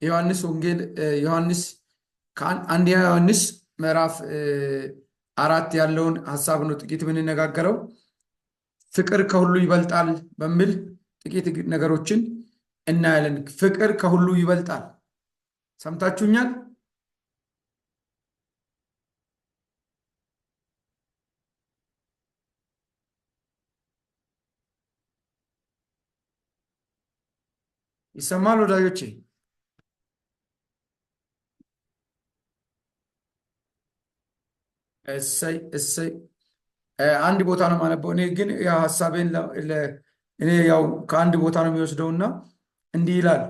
ዮሐንስ ወንጌል ዮሐንስ አንደኛ ዮሐንስ ምዕራፍ 4 ያለውን ሐሳብ ነው ጥቂት የምንነጋገረው። ፍቅር ከሁሉ ይበልጣል በሚል ጥቂት ነገሮችን እናያለን። ፍቅር ከሁሉ ይበልጣል። ሰምታችሁኛል? ይሰማል ወዳጆቼ? እሰይ እሰይ። አንድ ቦታ ነው የማነበው። እኔ ግን ያው ሐሳቤን እኔ ያው ከአንድ ቦታ ነው የሚወስደውና እንዲህ ይላል።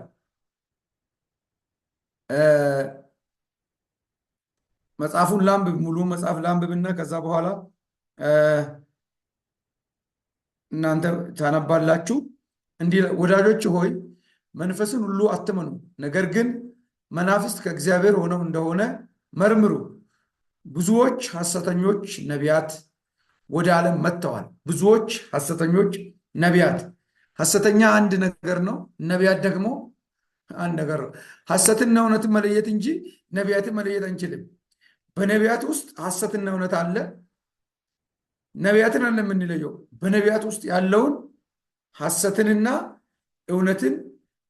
መጽሐፉን ላንብብ፣ ሙሉ መጽሐፍ ላንብብና ከዛ በኋላ እናንተ ታነባላችሁ። እንዲህ ወዳጆች ሆይ መንፈስን ሁሉ አትመኑ፣ ነገር ግን መናፍስት ከእግዚአብሔር ሆነው እንደሆነ መርምሩ። ብዙዎች ሐሰተኞች ነቢያት ወደ ዓለም መጥተዋል። ብዙዎች ሐሰተኞች ነቢያት። ሐሰተኛ አንድ ነገር ነው፣ ነቢያት ደግሞ አንድ ነገር ነው። ሐሰትና እውነትን መለየት እንጂ ነቢያትን መለየት አንችልም። በነቢያት ውስጥ ሐሰትና እውነት አለ። ነቢያትን አለ የምንለየው በነቢያት ውስጥ ያለውን ሐሰትንና እውነትን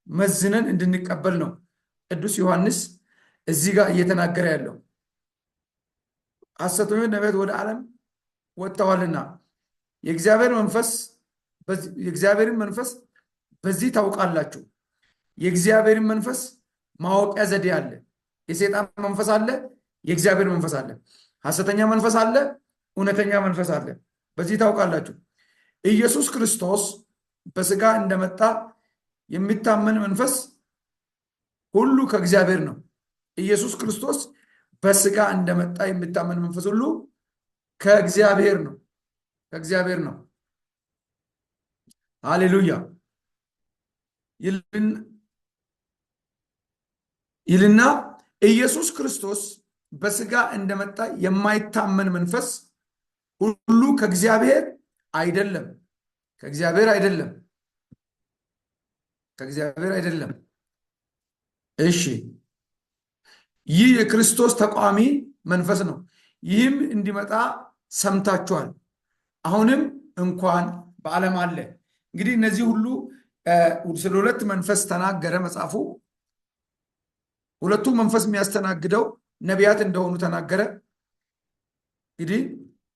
መዝነን እንድንቀበል ነው ቅዱስ ዮሐንስ እዚህ ጋር እየተናገረ ያለው። ሐሰተኞች ነቢያት ወደ ዓለም ወጥተዋልና የእግዚአብሔርን መንፈስ በዚህ ታውቃላችሁ። የእግዚአብሔርን መንፈስ ማወቂያ ዘዴ አለ። የሰይጣን መንፈስ አለ፣ የእግዚአብሔር መንፈስ አለ። ሐሰተኛ መንፈስ አለ፣ እውነተኛ መንፈስ አለ። በዚህ ታውቃላችሁ። ኢየሱስ ክርስቶስ በስጋ እንደመጣ የሚታመን መንፈስ ሁሉ ከእግዚአብሔር ነው። ኢየሱስ ክርስቶስ በስጋ እንደመጣ የሚታመን መንፈስ ሁሉ ከእግዚአብሔር ነው፣ ከእግዚአብሔር ነው። ሃሌሉያ ይልና ኢየሱስ ክርስቶስ በስጋ እንደመጣ የማይታመን መንፈስ ሁሉ ከእግዚአብሔር አይደለም፣ ከእግዚአብሔር አይደለም፣ ከእግዚአብሔር አይደለም። እሺ፣ ይህ የክርስቶስ ተቃዋሚ መንፈስ ነው። ይህም እንዲመጣ ሰምታችኋል፣ አሁንም እንኳን በዓለም አለ። እንግዲህ እነዚህ ሁሉ ስለ ሁለት መንፈስ ተናገረ መጽሐፉ። ሁለቱ መንፈስ የሚያስተናግደው ነቢያት እንደሆኑ ተናገረ። እንግዲህ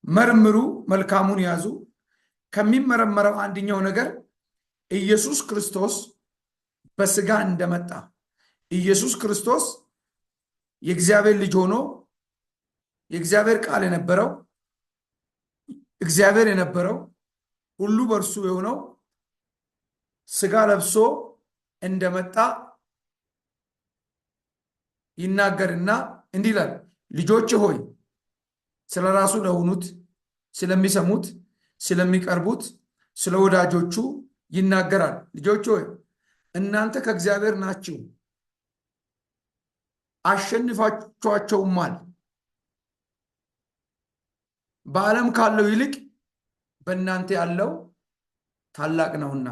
መርምሩ፣ መልካሙን ያዙ። ከሚመረመረው አንደኛው ነገር ኢየሱስ ክርስቶስ በስጋ እንደመጣ፣ ኢየሱስ ክርስቶስ የእግዚአብሔር ልጅ ሆኖ የእግዚአብሔር ቃል የነበረው እግዚአብሔር የነበረው ሁሉ በእርሱ የሆነው ስጋ ለብሶ እንደመጣ ይናገርና እንዲህ ይላል። ልጆች ሆይ ስለ ራሱ ለሆኑት፣ ስለሚሰሙት፣ ስለሚቀርቡት፣ ስለ ወዳጆቹ ይናገራል። ልጆች ሆይ እናንተ ከእግዚአብሔር ናችሁ፣ አሸንፋችኋቸውማል። በዓለም ካለው ይልቅ በእናንተ ያለው ታላቅ ነውና፣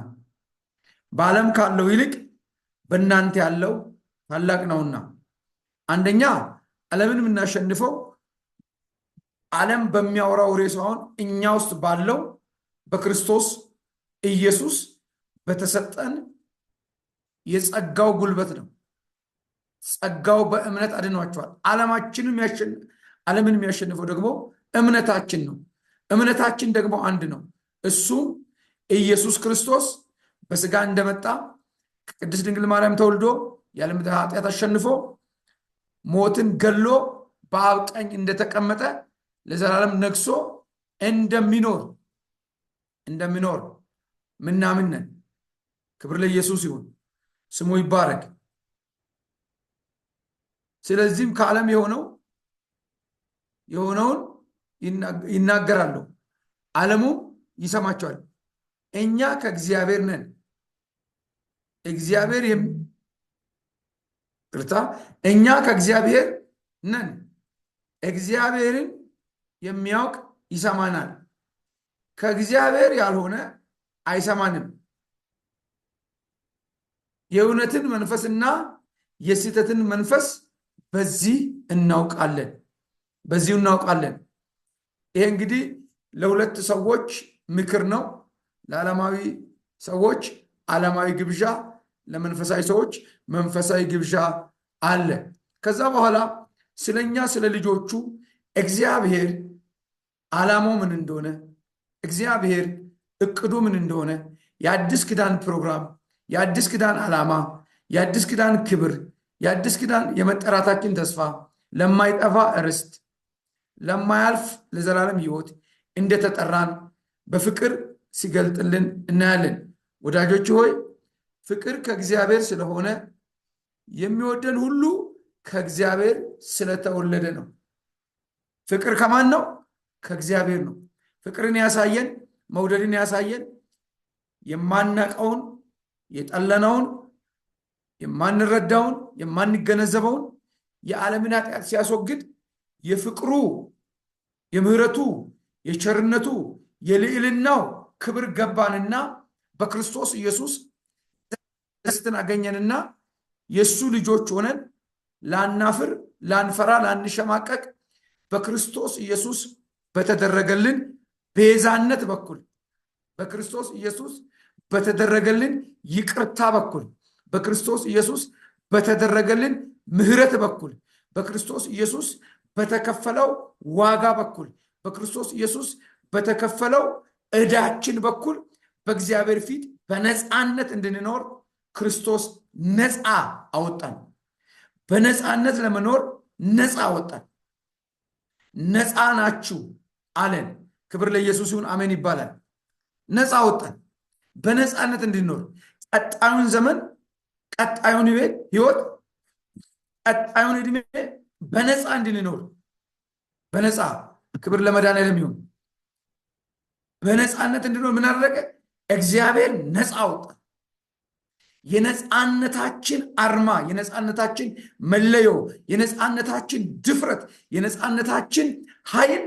በዓለም ካለው ይልቅ በእናንተ ያለው ታላቅ ነውና። አንደኛ ዓለምን የምናሸንፈው ዓለም በሚያወራው ወሬ ሳይሆን እኛ ውስጥ ባለው በክርስቶስ ኢየሱስ በተሰጠን የጸጋው ጉልበት ነው። ጸጋው በእምነት አድኗቸዋል። ዓለምን የሚያሸንፈው ደግሞ እምነታችን ነው። እምነታችን ደግሞ አንድ ነው። እሱም ኢየሱስ ክርስቶስ በስጋ እንደመጣ ከቅድስት ድንግል ማርያም ተወልዶ የዓለም ኃጢአት አሸንፎ ሞትን ገሎ በአብ ቀኝ እንደተቀመጠ ለዘላለም ነግሶ እንደሚኖር ምናምን ነን። ክብር ለኢየሱስ ይሁን፣ ስሙ ይባረክ። ስለዚህም ከዓለም የሆነውን ይናገራሉ፣ ዓለሙም ይሰማቸዋል። እኛ ከእግዚአብሔር ነን። እኛ ከእግዚአብሔር ነን። እግዚአብሔርን የሚያውቅ ይሰማናል፣ ከእግዚአብሔር ያልሆነ አይሰማንም። የእውነትን መንፈስና የስህተትን መንፈስ በዚህ እናውቃለን። ይሄ እንግዲህ ለሁለት ሰዎች ምክር ነው። ለዓለማዊ ሰዎች ዓለማዊ ግብዣ፣ ለመንፈሳዊ ሰዎች መንፈሳዊ ግብዣ አለ። ከዛ በኋላ ስለኛ ስለ ልጆቹ እግዚአብሔር ዓላማው ምን እንደሆነ፣ እግዚአብሔር እቅዱ ምን እንደሆነ፣ የአዲስ ኪዳን ፕሮግራም፣ የአዲስ ኪዳን ዓላማ፣ የአዲስ ኪዳን ክብር፣ የአዲስ ኪዳን የመጠራታችን ተስፋ ለማይጠፋ ርስት፣ ለማያልፍ ለዘላለም ሕይወት እንደተጠራን በፍቅር ሲገልጥልን እናያለን። ወዳጆች ሆይ ፍቅር ከእግዚአብሔር ስለሆነ የሚወደን ሁሉ ከእግዚአብሔር ስለተወለደ ነው። ፍቅር ከማን ነው? ከእግዚአብሔር ነው። ፍቅርን ያሳየን፣ መውደድን ያሳየን የማናቀውን፣ የጠለነውን፣ የማንረዳውን፣ የማንገነዘበውን የዓለምን ኃጢአት ሲያስወግድ የፍቅሩ፣ የምህረቱ፣ የቸርነቱ፣ የልዕልናው ክብር ገባንና በክርስቶስ ኢየሱስ ደስትን አገኘንና የእሱ ልጆች ሆነን ላናፍር፣ ላንፈራ፣ ላንሸማቀቅ በክርስቶስ ኢየሱስ በተደረገልን ቤዛነት በኩል፣ በክርስቶስ ኢየሱስ በተደረገልን ይቅርታ በኩል፣ በክርስቶስ ኢየሱስ በተደረገልን ምህረት በኩል፣ በክርስቶስ ኢየሱስ በተከፈለው ዋጋ በኩል፣ በክርስቶስ ኢየሱስ በተከፈለው ዕዳችን በኩል በእግዚአብሔር ፊት በነፃነት እንድንኖር ክርስቶስ ነፃ አወጣን። በነፃነት ለመኖር ነፃ አወጣን። ነፃ ናችሁ አለን። ክብር ለኢየሱስ ይሁን፣ አሜን ይባላል። ነፃ አወጣን በነፃነት እንድንኖር ቀጣዩን ዘመን፣ ቀጣዩን ህይወት፣ ቀጣዩን ዕድሜ በነፃ እንድንኖር፣ በነፃ ክብር ለመድኃኒዓለም ይሁን። በነፃነት እንድንኖር ምን አደረገ? እግዚአብሔር ነፃ አወጣን። የነፃነታችን አርማ፣ የነፃነታችን መለዮ፣ የነፃነታችን ድፍረት፣ የነፃነታችን ኃይል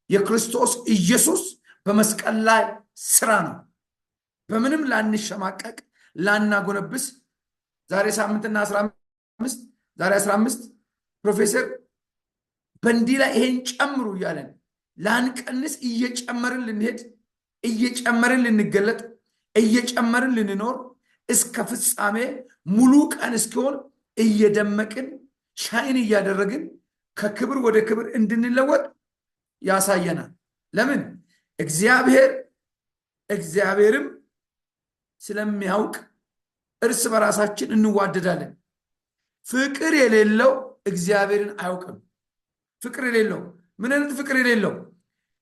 የክርስቶስ ኢየሱስ በመስቀል ላይ ስራ ነው። በምንም ላንሸማቀቅ፣ ላናጎነብስ ዛሬ ሳምንትና 15 ዛሬ 15 ፕሮፌሰር በእንዲህ ላይ ይሄን ጨምሩ እያለን ላንቀንስ፣ እየጨመርን ልንሄድ፣ እየጨመርን ልንገለጥ፣ እየጨመርን ልንኖር እስከ ፍጻሜ ሙሉ ቀን እስኪሆን እየደመቅን ሻይን እያደረግን ከክብር ወደ ክብር እንድንለወጥ ያሳየናል። ለምን? እግዚአብሔርም ስለሚያውቅ እርስ በራሳችን እንዋደዳለን። ፍቅር የሌለው እግዚአብሔርን አያውቅም። ፍቅር የሌለው ምን አይነት ፍቅር የሌለው?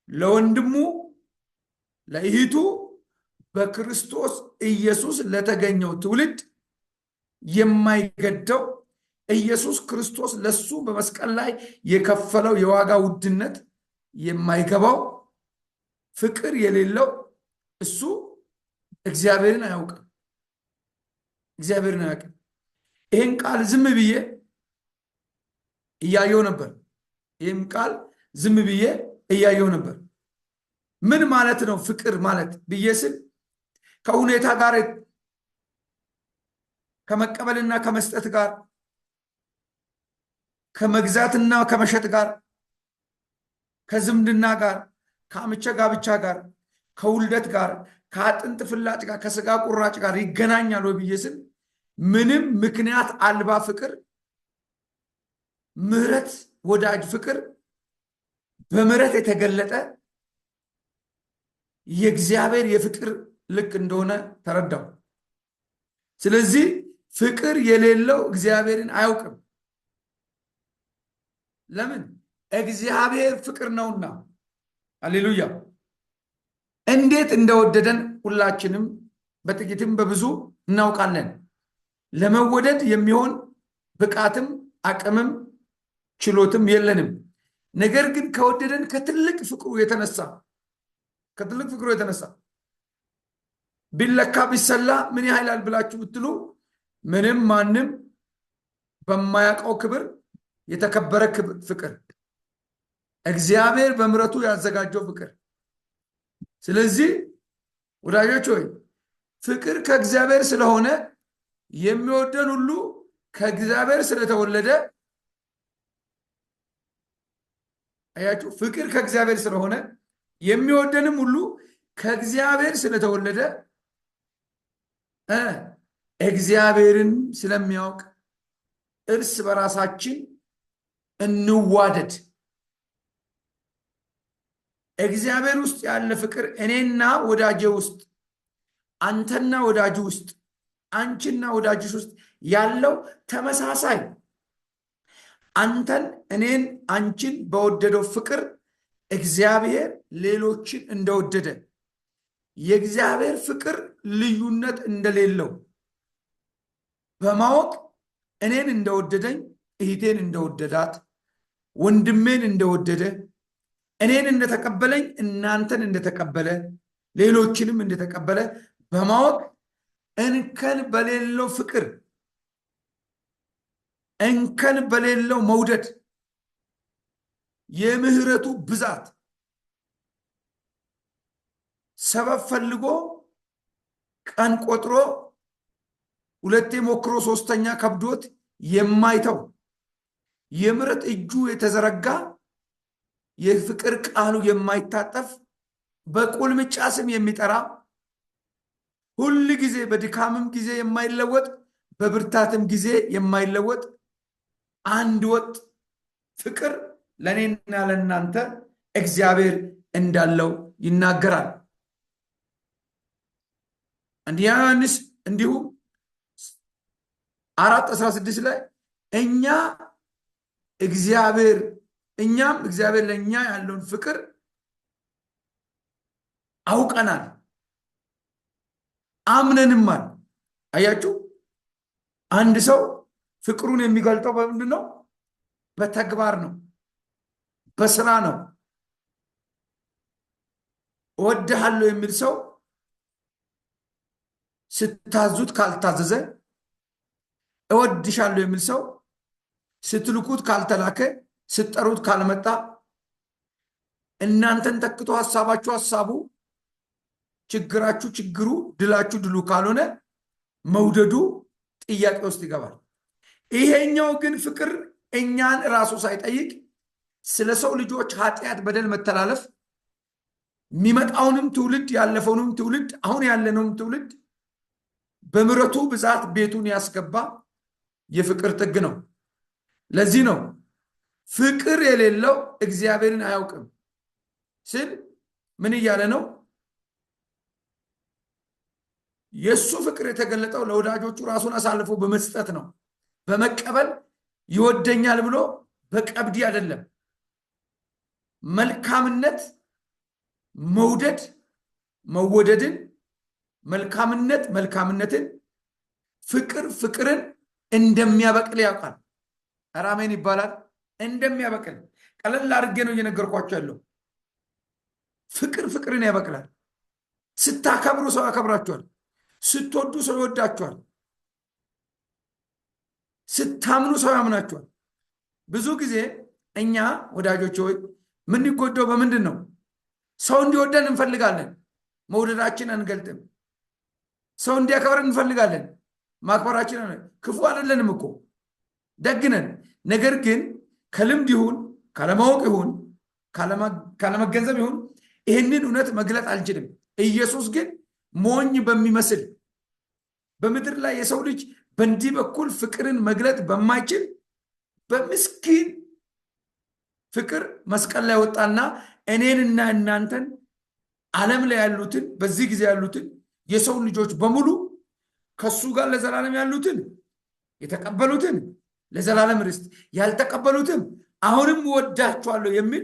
ለወንድሙ ለእህቱ በክርስቶስ ኢየሱስ ለተገኘው ትውልድ የማይገደው ኢየሱስ ክርስቶስ ለሱ በመስቀል ላይ የከፈለው የዋጋ ውድነት የማይገባው ፍቅር የሌለው እሱ እግዚአብሔርን አያውቅም። እግዚአብሔርን አያውቅም። ይህን ቃል ዝም ብዬ እያየው ነበር። ይህም ቃል ዝም ብዬ እያየው ነበር። ምን ማለት ነው ፍቅር ማለት ብዬ ስል ከሁኔታ ጋር፣ ከመቀበልና ከመስጠት ጋር፣ ከመግዛትና ከመሸጥ ጋር፣ ከዝምድና ጋር፣ ከአምቸ ጋብቻ ጋር፣ ከውልደት ጋር፣ ከአጥንት ፍላጭ ጋር፣ ከስጋ ቁራጭ ጋር ይገናኛል ወይ ብዬ ስል ምንም ምክንያት አልባ ፍቅር፣ ምህረት ወዳጅ ፍቅር፣ በምህረት የተገለጠ የእግዚአብሔር የፍቅር ልክ እንደሆነ ተረዳው። ስለዚህ ፍቅር የሌለው እግዚአብሔርን አያውቅም። ለምን? እግዚአብሔር ፍቅር ነውና። ሃሌሉያ። እንዴት እንደወደደን ሁላችንም በጥቂትም በብዙ እናውቃለን። ለመወደድ የሚሆን ብቃትም አቅምም ችሎትም የለንም። ነገር ግን ከወደደን ከትልቅ ፍቅሩ የተነሳ ቢለካ ቢሰላ ምን ያህላል ብላችሁ ብትሉ ምንም ማንም በማያውቀው ክብር የተከበረ ፍቅር፣ እግዚአብሔር በምሕረቱ ያዘጋጀው ፍቅር። ስለዚህ ወዳጆች ሆይ ፍቅር ከእግዚአብሔር ስለሆነ የሚወደን ሁሉ ከእግዚአብሔር ስለተወለደ አያችሁ ፍቅር ከእግዚአብሔር ስለሆነ የሚወደንም ሁሉ ከእግዚአብሔር ስለተወለደ እግዚአብሔርን ስለሚያውቅ እርስ በራሳችን እንዋደድ። እግዚአብሔር ውስጥ ያለ ፍቅር እኔና ወዳጄ ውስጥ አንተና ወዳጅ ውስጥ አንቺና ወዳጅሽ ውስጥ ያለው ተመሳሳይ አንተን እኔን አንቺን በወደደው ፍቅር እግዚአብሔር ሌሎችን እንደወደደ የእግዚአብሔር ፍቅር ልዩነት እንደሌለው በማወቅ እኔን እንደወደደኝ እህቴን እንደወደዳት ወንድሜን እንደወደደ እኔን እንደተቀበለኝ እናንተን እንደተቀበለ ሌሎችንም እንደተቀበለ በማወቅ እንከን በሌለው ፍቅር እንከን በሌለው መውደድ የምህረቱ ብዛት ሰበብ ፈልጎ ቀን ቆጥሮ ሁለቴ ሞክሮ ሶስተኛ ከብዶት የማይተው የምህረት እጁ የተዘረጋ የፍቅር ቃሉ የማይታጠፍ በቁልምጫ ስም የሚጠራ ሁል ጊዜ በድካምም ጊዜ የማይለወጥ በብርታትም ጊዜ የማይለወጥ አንድ ወጥ ፍቅር ለኔና ለናንተ እግዚአብሔር እንዳለው ይናገራል። አንደኛ ዮሐንስ እንዲሁ 4:16 ላይ እኛም እግዚአብሔር ለኛ ያለውን ፍቅር አውቀናል አምነንማል። አያችሁ አንድ ሰው ፍቅሩን የሚገልጠው በምንድን ነው? በተግባር ነው፣ በስራ ነው። እወድሃለሁ የሚል ሰው ስታዙት ካልታዘዘ፣ እወድሻለሁ የሚል ሰው ስትልኩት ካልተላከ፣ ስትጠሩት ካልመጣ፣ እናንተን ተክቶ ሐሳባችሁ ሐሳቡ፣ ችግራችሁ ችግሩ፣ ድላችሁ ድሉ ካልሆነ መውደዱ ጥያቄ ውስጥ ይገባል። ይሄኛው ግን ፍቅር እኛን ራሱ ሳይጠይቅ ስለ ሰው ልጆች ኃጢአት፣ በደል፣ መተላለፍ የሚመጣውንም ትውልድ ያለፈውንም ትውልድ አሁን ያለነውም ትውልድ በምሕረቱ ብዛት ቤቱን ያስገባ የፍቅር ጥግ ነው። ለዚህ ነው ፍቅር የሌለው እግዚአብሔርን አያውቅም ስል ምን እያለ ነው? የሱ ፍቅር የተገለጠው ለወዳጆቹ ራሱን አሳልፎ በመስጠት ነው። በመቀበል ይወደኛል ብሎ በቀብዲ አይደለም። መልካምነት መውደድ መወደድን፣ መልካምነትን፣ ፍቅር ፍቅርን እንደሚያበቅል ያውቃል። አሜን ይባላል። እንደሚያበቅል ቀለል አድርጌ ነው እየነገርኳቸው ያለው። ፍቅር ፍቅርን ያበቅላል። ስታከብሩ ሰው ያከብራችኋል። ስትወዱ ሰው ይወዳችኋል። ስታምኑ ሰው ያምናችኋል። ብዙ ጊዜ እኛ ወዳጆች ሆይ የምንጎዳው በምንድን ነው? ሰው እንዲወደን እንፈልጋለን፣ መውደዳችን አንገልጥም። ሰው እንዲያከብረን እንፈልጋለን፣ ማክበራችን ክፉ አይደለንም እኮ ደግነን። ነገር ግን ከልምድ ይሁን ካለማወቅ ይሁን ካለመገንዘብ ይሁን ይህንን እውነት መግለጥ አልችልም። ኢየሱስ ግን ሞኝ በሚመስል በምድር ላይ የሰው ልጅ በእንዲህ በኩል ፍቅርን መግለጥ በማይችል በምስኪን ፍቅር መስቀል ላይ ወጣና እኔንና እናንተን ዓለም ላይ ያሉትን በዚህ ጊዜ ያሉትን የሰው ልጆች በሙሉ ከሱ ጋር ለዘላለም ያሉትን የተቀበሉትን ለዘላለም ርስት ያልተቀበሉትም አሁንም ወዳችኋለሁ የሚል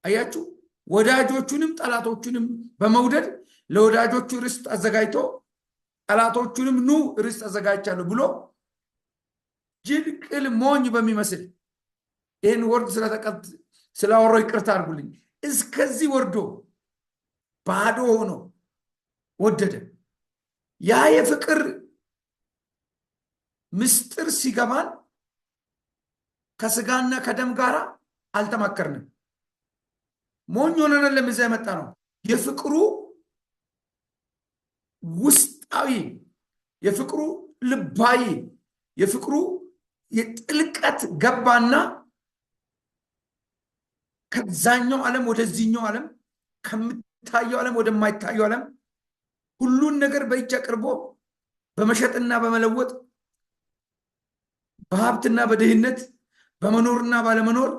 አያችሁ፣ ወዳጆቹንም ጠላቶቹንም በመውደድ ለወዳጆቹ ርስት አዘጋጅቶ ጠላቶቹንም ኑ ርስት አዘጋጅቻለሁ ብሎ ጅል ቅል ሞኝ በሚመስል ይህን ወርድ ስላወራው ይቅርታ አድርጉልኝ፣ እስከዚህ ወርዶ ባዶ ሆኖ ወደደ። ያ የፍቅር ምስጢር ሲገባን ከስጋና ከደም ጋር አልተማከርንም። ሞኝ ሆነን ለምዛ የመጣ ነው። የፍቅሩ ውስጣዊ የፍቅሩ ልባዊ የፍቅሩ የጥልቀት ገባና ከዛኛው ዓለም ወደዚህኛው ዓለም ከምታየው ዓለም ወደማይታየው ዓለም ሁሉን ነገር በእጅ አቅርቦ በመሸጥና በመለወጥ በሀብትና በድህነት በመኖርና ባለመኖር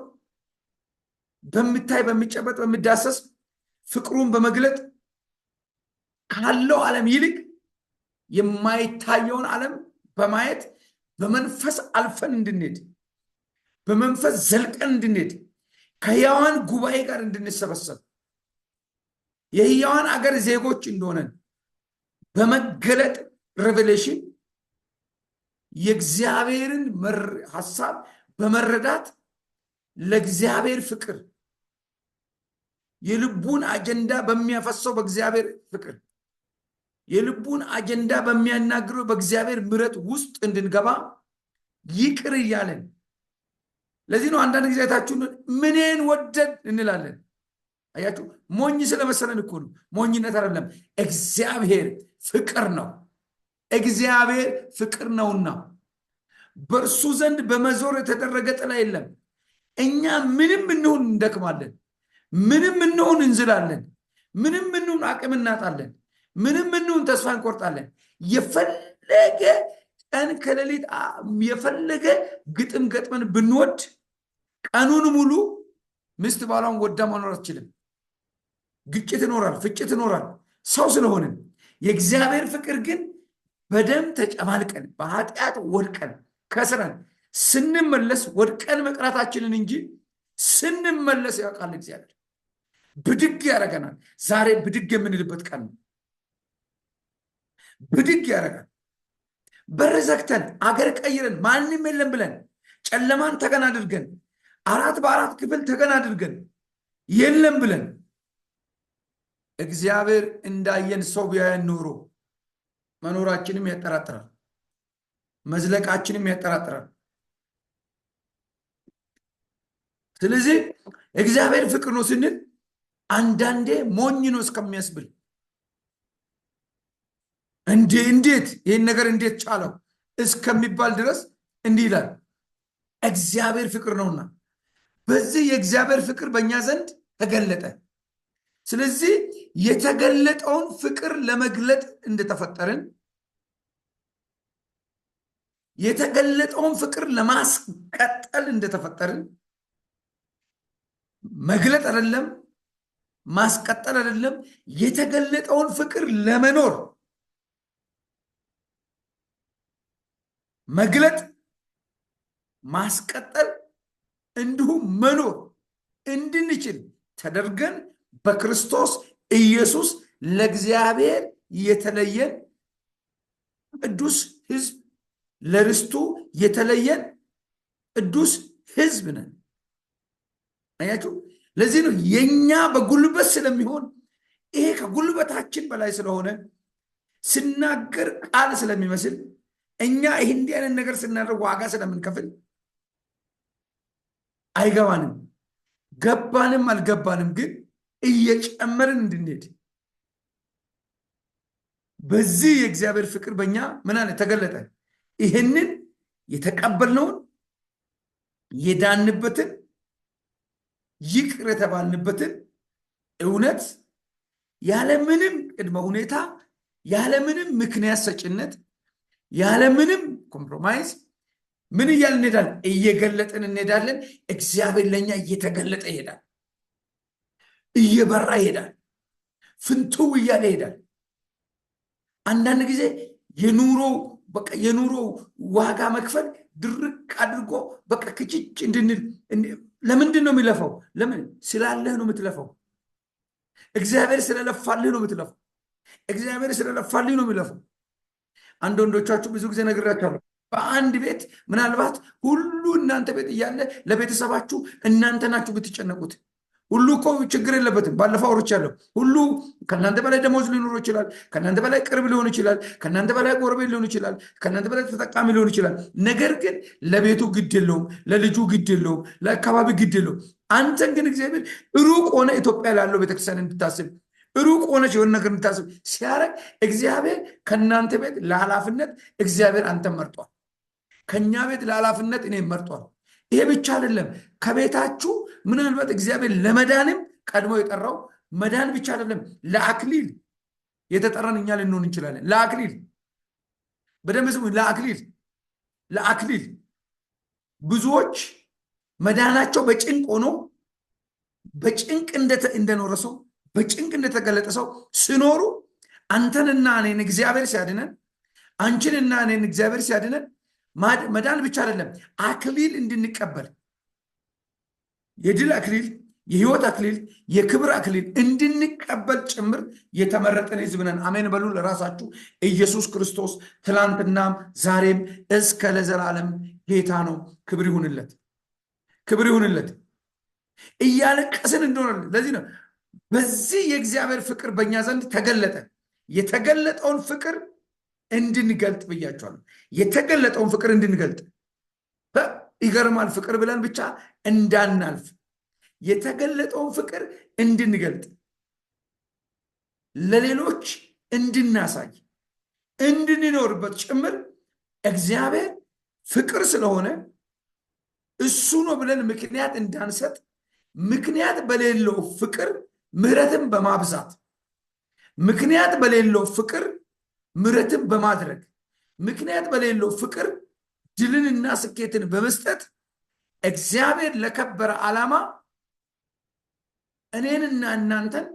በሚታይ በሚጨበጥ በሚዳሰስ ፍቅሩን በመግለጥ ካለው ዓለም ይልቅ የማይታየውን ዓለም በማየት በመንፈስ አልፈን እንድንሄድ በመንፈስ ዘልቀን እንድንሄድ ከሕያዋን ጉባኤ ጋር እንድንሰበሰብ የሕያዋን አገር ዜጎች እንደሆነን በመገለጥ ሬቨሌሽን የእግዚአብሔርን ሐሳብ በመረዳት ለእግዚአብሔር ፍቅር የልቡን አጀንዳ በሚያፈሰው በእግዚአብሔር ፍቅር የልቡን አጀንዳ በሚያናግረው በእግዚአብሔር ምሕረት ውስጥ እንድንገባ ይቅር እያለን ለዚህ ነው አንዳንድ ጊዜ አይታችሁን ምንን ወደድ እንላለን። አያችሁ ሞኝ ስለመሰለን እኮ ነው። ሞኝነት አይደለም። እግዚአብሔር ፍቅር ነው። እግዚአብሔር ፍቅር ነውና በእርሱ ዘንድ በመዞር የተደረገ ጥላ የለም። እኛ ምንም እንሁን እንደክማለን፣ ምንም እንሁን እንዝላለን፣ ምንም እንሁን አቅም እናጣለን፣ ምንም እንሁን ተስፋ እንቆርጣለን። የፈለገ ቀን ከሌሊት የፈለገ ግጥም ገጥመን ብንወድ ቀኑን ሙሉ ሚስት ባሏን ወዳ መኖር አትችልም። ግጭት ይኖራል፣ ፍጭት ይኖራል ሰው ስለሆንን። የእግዚአብሔር ፍቅር ግን በደም ተጨማልቀን በኃጢአት ወድቀን ከስረን ስንመለስ ወድቀን መቅራታችንን እንጂ ስንመለስ ያውቃል እግዚአብሔር። ብድግ ያደርገናል። ዛሬ ብድግ የምንልበት ቀን ነው። ብድግ ያደርጋል። በር ዘግተን አገር ቀይረን ማንም የለም ብለን ጨለማን ተገን አድርገን 4 በ4 ክፍል ተገን አድርገን የለም ብለን እግዚአብሔር እንዳየን ሰው ቢያየን ኖሮ መኖራችንም ያጠራጥራል፣ መዝለቃችንም ያጠራጥራል። ስለዚህ እግዚአብሔር ፍቅር ነው ስንል አንዳንዴ ሞኝ ነው እስከሚያስብል እንዴት ይህን ነገር እንዴት ቻለው እስከሚባል ድረስ እንዲህ ይላል። እግዚአብሔር ፍቅር ነውና በዚህ የእግዚአብሔር ፍቅር በእኛ ዘንድ ተገለጠ። ስለዚህ የተገለጠውን ፍቅር ለመግለጥ እንደተፈጠርን የተገለጠውን ፍቅር ለማስቀጠል እንደተፈጠርን መግለጥ አይደለም ማስቀጠል አይደለም፣ የተገለጠውን ፍቅር ለመኖር መግለጥ ማስቀጠል እንዲሁም መኖር እንድንችል ተደርገን በክርስቶስ ኢየሱስ ለእግዚአብሔር የተለየን ቅዱስ ሕዝብ ለርስቱ የተለየን ቅዱስ ሕዝብ ነን። አያችሁ፣ ለዚህ ነው የኛ በጉልበት ስለሚሆን ይሄ ከጉልበታችን በላይ ስለሆነ ስናገር ቃል ስለሚመስል እኛ ይህ እንዲህ አይነት ነገር ስናደርግ ዋጋ ስለምንከፍል አይገባንም። ገባንም አልገባንም ግን እየጨመርን እንድንሄድ በዚህ የእግዚአብሔር ፍቅር በእኛ ምን አለ ተገለጠ። ይህንን የተቀበልነውን የዳንበትን ይቅር የተባልንበትን እውነት ያለምንም ቅድመ ሁኔታ ያለምንም ምክንያት ሰጭነት ያለምንም ኮምፕሮማይዝ ምን እያልን እንሄዳለን? እየገለጥን እንሄዳለን። እግዚአብሔር ለእኛ እየተገለጠ ይሄዳል፣ እየበራ ይሄዳል፣ ፍንትው እያለ ይሄዳል። አንዳንድ ጊዜ የኑሮ ዋጋ መክፈል ድርቅ አድርጎ በቃ ክችች እንድንል ለምንድን ነው የሚለፈው? ለምን? ስላለህ ነው የምትለፈው። እግዚአብሔር ስለለፋልህ ነው የምትለፈው። እግዚአብሔር ስለለፋልህ ነው የሚለፈው። አንድ ወንዶቻችሁ ብዙ ጊዜ ነግራችኋለሁ። በአንድ ቤት ምናልባት ሁሉ እናንተ ቤት እያለ ለቤተሰባችሁ እናንተ ናችሁ ብትጨነቁት። ሁሉ እኮ ችግር የለበትም። ባለፈው አውርቻለሁ። ሁሉ ከእናንተ በላይ ደሞዝ ሊኖር ይችላል። ከእናንተ በላይ ቅርብ ሊሆን ይችላል። ከእናንተ በላይ ጎረቤት ሊሆን ይችላል። ከእናንተ በላይ ተጠቃሚ ሊሆን ይችላል። ነገር ግን ለቤቱ ግድ የለውም፣ ለልጁ ግድ የለውም፣ ለአካባቢ ግድ የለውም። አንተን ግን እግዚአብሔር ሩቅ ሆነ ኢትዮጵያ ላለው ቤተክርስቲያን እንድታስብ ሩቅ ሆነች የሆነ ነገር እንድታስብ ሲያደርግ እግዚአብሔር ከእናንተ ቤት ለኃላፊነት እግዚአብሔር አንተን መርጧል። ከኛ ቤት ለኃላፊነት እኔ መርጧል። ይሄ ብቻ አይደለም። ከቤታችሁ ምናልባት እግዚአብሔር ለመዳንም ቀድሞ የጠራው መዳን ብቻ አይደለም፣ ለአክሊል የተጠራን እኛ ልንሆን እንችላለን። ለአክሊል በደንብ ስሙ። ለአክሊል ብዙዎች መዳናቸው በጭንቅ ሆኖ በጭንቅ እንደኖረ ሰው በጭንቅ እንደተገለጠ ሰው ሲኖሩ አንተንና እኔን እግዚአብሔር ሲያድነን፣ አንቺንና እኔን እግዚአብሔር ሲያድነን መዳን ብቻ አይደለም አክሊል እንድንቀበል የድል አክሊል፣ የህይወት አክሊል፣ የክብር አክሊል እንድንቀበል ጭምር የተመረጠን ህዝብ ነን። አሜን በሉ። ለራሳችሁ ኢየሱስ ክርስቶስ ትላንትናም ዛሬም እስከ ለዘላለም ጌታ ነው። ክብር ይሁንለት፣ ክብር ይሁንለት። እያለቀስን እንደሆነ ለዚህ ነው በዚህ የእግዚአብሔር ፍቅር በእኛ ዘንድ ተገለጠ። የተገለጠውን ፍቅር እንድንገልጥ ብያቸዋለሁ። የተገለጠውን ፍቅር እንድንገልጥ ይገርማል። ፍቅር ብለን ብቻ እንዳናልፍ የተገለጠውን ፍቅር እንድንገልጥ ለሌሎች እንድናሳይ እንድንኖርበት ጭምር እግዚአብሔር ፍቅር ስለሆነ እሱ ነው ብለን ምክንያት እንዳንሰጥ ምክንያት በሌለው ፍቅር ምሕረትን በማብዛት ምክንያት በሌለው ፍቅር ምሕረትን በማድረግ ምክንያት በሌለው ፍቅር ድልንና ስኬትን በመስጠት እግዚአብሔር ለከበረ ዓላማ እኔንና እናንተን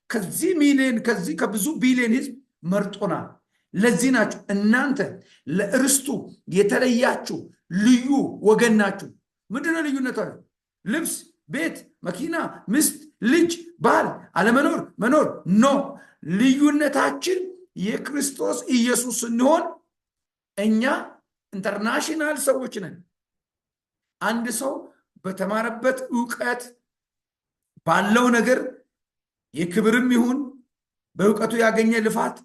ከዚህ ሚሊዮን ከዚህ ከብዙ ቢሊዮን ህዝብ መርጦናል። ለዚህ ናችሁ እናንተ ለእርስቱ የተለያችሁ ልዩ ወገን ናችሁ። ምንድነው ልዩነቱ? ልብስ፣ ቤት፣ መኪና፣ ሚስት፣ ልጅ፣ ባል፣ አለመኖር፣ መኖር ኖ። ልዩነታችን የክርስቶስ ኢየሱስ ስንሆን እኛ ኢንተርናሽናል ሰዎች ነን። አንድ ሰው በተማረበት ዕውቀት ባለው ነገር የክብርም ይሁን በእውቀቱ ያገኘ ልፋት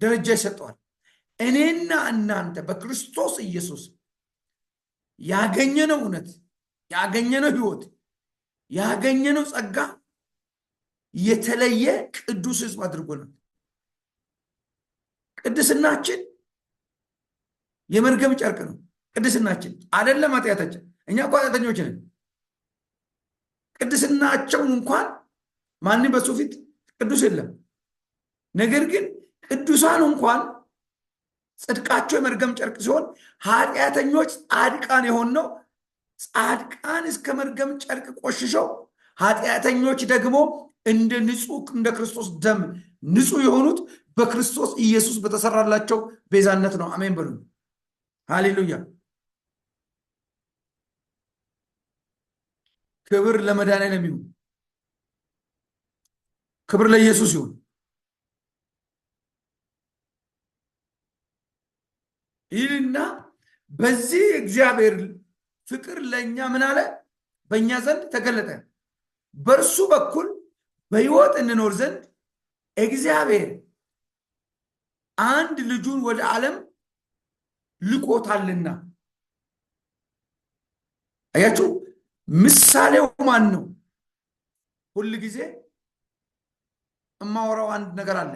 ደረጃ ይሰጠዋል። እኔና እናንተ በክርስቶስ ኢየሱስ ያገኘነው እውነት፣ ያገኘነው ህይወት፣ ያገኘነው ጸጋ የተለየ ቅዱስ ህዝብ አድርጎናል። ቅድስናችን የመርገም ጨርቅ ነው። ቅድስናችን አይደለም ኃጢአታችን። እኛ እኮ ኃጢአተኞች ነን። ቅድስናቸውን እንኳን ማንም በሱ ፊት ቅዱስ የለም። ነገር ግን ቅዱሳን እንኳን ጽድቃቸው የመርገም ጨርቅ ሲሆን ኃጢአተኞች ጻድቃን የሆነው ጻድቃን እስከ መርገም ጨርቅ ቆሽሸው ኃጢአተኞች ደግሞ እንደ ንጹህ እንደ ክርስቶስ ደም ንጹህ የሆኑት በክርስቶስ ኢየሱስ በተሰራላቸው ቤዛነት ነው። አሜን በሉ። ሃሌሉያ። ክብር ለመድኃኒዓለም ይሁን። ክብር ለኢየሱስ ይሁን። ይህና በዚህ እግዚአብሔር ፍቅር ለእኛ ምን አለ? በእኛ ዘንድ ተገለጠ። በእርሱ በኩል በሕይወት እንኖር ዘንድ እግዚአብሔር አንድ ልጁን ወደ ዓለም ልኮታልና። አያችሁ፣ ምሳሌው ማን ነው? ሁል ጊዜ እማወራው አንድ ነገር አለ።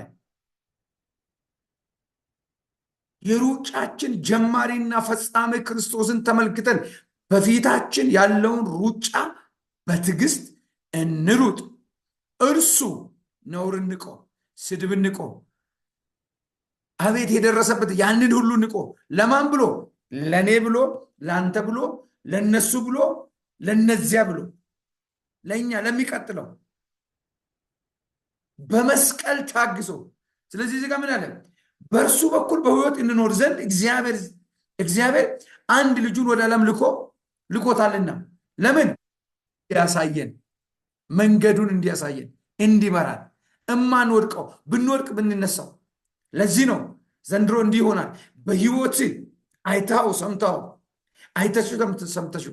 የሩጫችን ጀማሪና ፈጻሚ ክርስቶስን ተመልክተን በፊታችን ያለውን ሩጫ በትዕግስት እንሩጥ። እርሱ ነውር ንቆ፣ ስድብ ንቆ፣ አቤት የደረሰበት ያንን ሁሉ ንቆ፣ ለማን ብሎ? ለእኔ ብሎ፣ ለአንተ ብሎ፣ ለነሱ ብሎ፣ ለነዚያ ብሎ፣ ለእኛ ለሚቀጥለው በመስቀል ታግሶ። ስለዚህ እዚህ ጋር ምን አለ? በእርሱ በኩል በሕይወት እንኖር ዘንድ እግዚአብሔር አንድ ልጁን ወደ ዓለም ልኮታልና። ለምን? ያሳየን፣ መንገዱን እንዲያሳየን፣ እንዲመራን፣ እማንወድቀው ብንወድቅ ብንነሳው። ለዚህ ነው ዘንድሮ እንዲህ ይሆናል። በሕይወት አይታው ሰምታው አይተሹ ሰምተሹ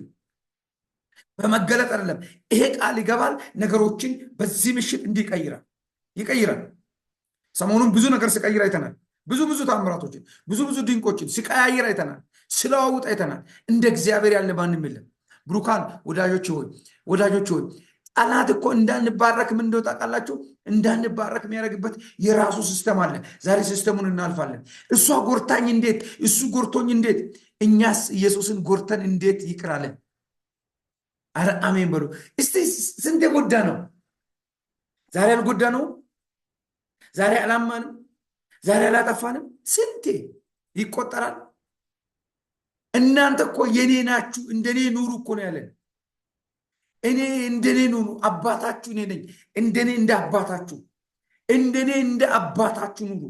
በመገለጥ አይደለም። ይሄ ቃል ይገባል። ነገሮችን በዚህ ምሽት እንዲህ ይቀይራል። ሰሞኑን ብዙ ነገር ሲቀይር አይተናል። ብዙ ታምራቶችን ብዙ ድንቆችን ሲቀያየር አይተናል። ስለዋውጥ አይተናል። እንደ እግዚአብሔር ያለ ማንም የለም። ብሩካን ወዳጆች ሆይ ጠላት እኮ እንዳንባረክ ምን እንደው ታውቃላችሁ? እንዳንባረክ የሚያደርግበት የራሱ ሲስተም አለ። ዛሬ ሲስተሙን እናልፋለን። እሷ ጎርታኝ እንዴት፣ እሱ ጎርቶኝ እንዴት፣ እኛስ ኢየሱስን ጎርተን እንዴት ይቅር አለን? አረ አሜን በሉ እስቲ። ስንት የጎዳ ነው ዛሬ? አልጎዳ ነው ዛሬ? አላማንም ዛሬ? አላጠፋንም? ስንቴ ይቆጠራል። እናንተ እኮ የኔ ናችሁ፣ እንደኔ ኑሩ እኮ ነው ያለን። እኔ እንደኔ ኑሩ፣ አባታችሁ እኔ ነኝ። እንደኔ እንደ አባታችሁ፣ እንደኔ እንደ አባታችሁ ኑሩ፣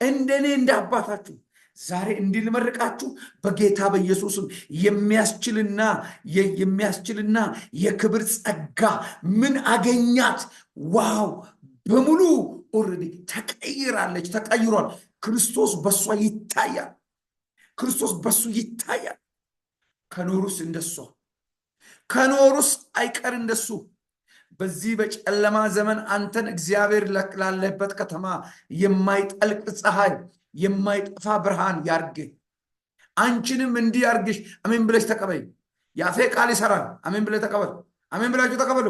እንደኔ እንደ አባታችሁ። ዛሬ እንድንመርቃችሁ በጌታ በኢየሱስም የሚያስችልና የክብር ጸጋ ምን አገኛት? ዋው! በሙሉ ኦልሬዲ ተቀይራለች፣ ተቀይሯል። ክርስቶስ በሷ ይታያል። ክርስቶስ በሱ ይታያል። ከኖሩስ እንደሷ፣ ከኖሩስ አይቀር እንደሱ። በዚህ በጨለማ ዘመን አንተን እግዚአብሔር ላለበት ከተማ የማይጠልቅ ፀሐይ፣ የማይጠፋ ብርሃን ያርግ። አንቺንም እንዲህ ያርግሽ። አሜን ብለሽ ተቀበይ። የአፌ ቃል ይሰራል። አሜን ብለሽ ተቀበል። አሜን ብላችሁ ተቀበሉ።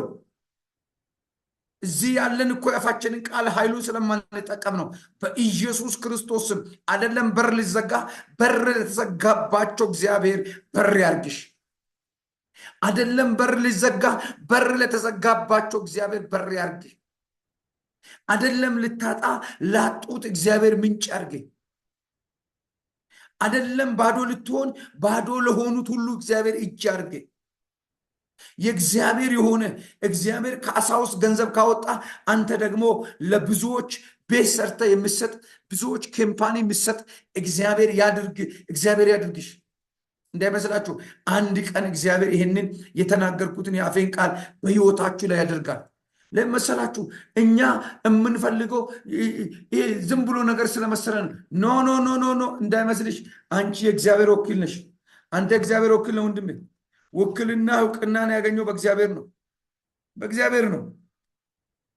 እዚህ ያለን እኮ የአፋችንን ቃል ኃይሉን ስለማንጠቀም ነው። በኢየሱስ ክርስቶስ ስም አይደለም በር ሊዘጋ፣ በር ለተዘጋባቸው እግዚአብሔር በር ያርግሽ። አይደለም በር ሊዘጋ፣ በር ለተዘጋባቸው እግዚአብሔር በር ያርግሽ። አይደለም ልታጣ ላጡት እግዚአብሔር ምንጭ ያርግ። አይደለም ባዶ ልትሆን ባዶ ለሆኑት ሁሉ እግዚአብሔር እጅ ያርግ። የእግዚአብሔር የሆነ እግዚአብሔር ከአሳ ውስጥ ገንዘብ ካወጣ አንተ ደግሞ ለብዙዎች ቤት ሰርተ የምሰጥ ብዙዎች ካምፓኒ የምሰጥ እግዚአብሔር ያድርግ። እግዚአብሔር ያድርግሽ። እንዳይመስላችሁ አንድ ቀን እግዚአብሔር ይህንን የተናገርኩትን የአፌን ቃል በሕይወታችሁ ላይ ያደርጋል። ለመሰላችሁ እኛ የምንፈልገው ዝም ብሎ ነገር ስለመሰለን ኖ ኖ ኖ ኖ ኖ እንዳይመስልሽ። አንቺ የእግዚአብሔር ወኪል ነሽ። አንተ እግዚአብሔር ወኪል ነው ወንድሜ። ውክልና እውቅናን ያገኘው በእግዚአብሔር ነው፣ በእግዚአብሔር ነው።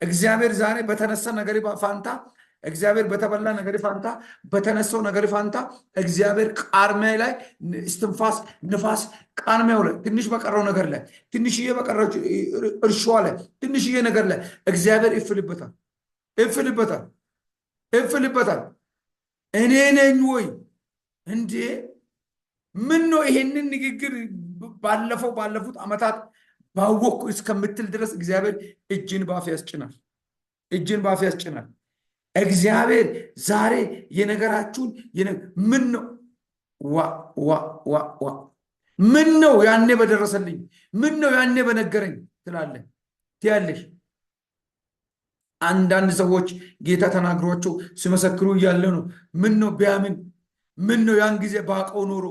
እግዚአብሔር ዛሬ በተነሳ ነገር ፋንታ፣ እግዚአብሔር በተበላ ነገር ፋንታ፣ በተነሳው ነገር ፋንታ እግዚአብሔር ቃርሚያ ላይ እስትንፋስ ንፋስ፣ ቃርሚያው ላይ ትንሽ በቀረው ነገር ላይ ትንሽዬ በቀረው እርሾ ላይ ትንሽዬ ነገር ላይ እግዚአብሔር ይፍልበታል፣ ይፍልበታል፣ ይፍልበታል። እኔ ነኝ ወይ እንዴ? ምን ነው ይሄንን ንግግር ባለፉት ዓመታት ባወቅኩ እስከምትል ድረስ እግዚአብሔር እጅን ባፍ ያስጭናል፣ እጅን ባፍ ያስጭናል። እግዚአብሔር ዛሬ የነገራችሁን ምን ነው ምን ነው ያኔ በደረሰልኝ፣ ምን ነው ያኔ በነገረኝ ትላለህ ትያለሽ። አንዳንድ ሰዎች ጌታ ተናግሯቸው ሲመሰክሩ እያለ ነው ምን ነው ቢያምን፣ ምን ነው ያን ጊዜ ባቀው ኖሮ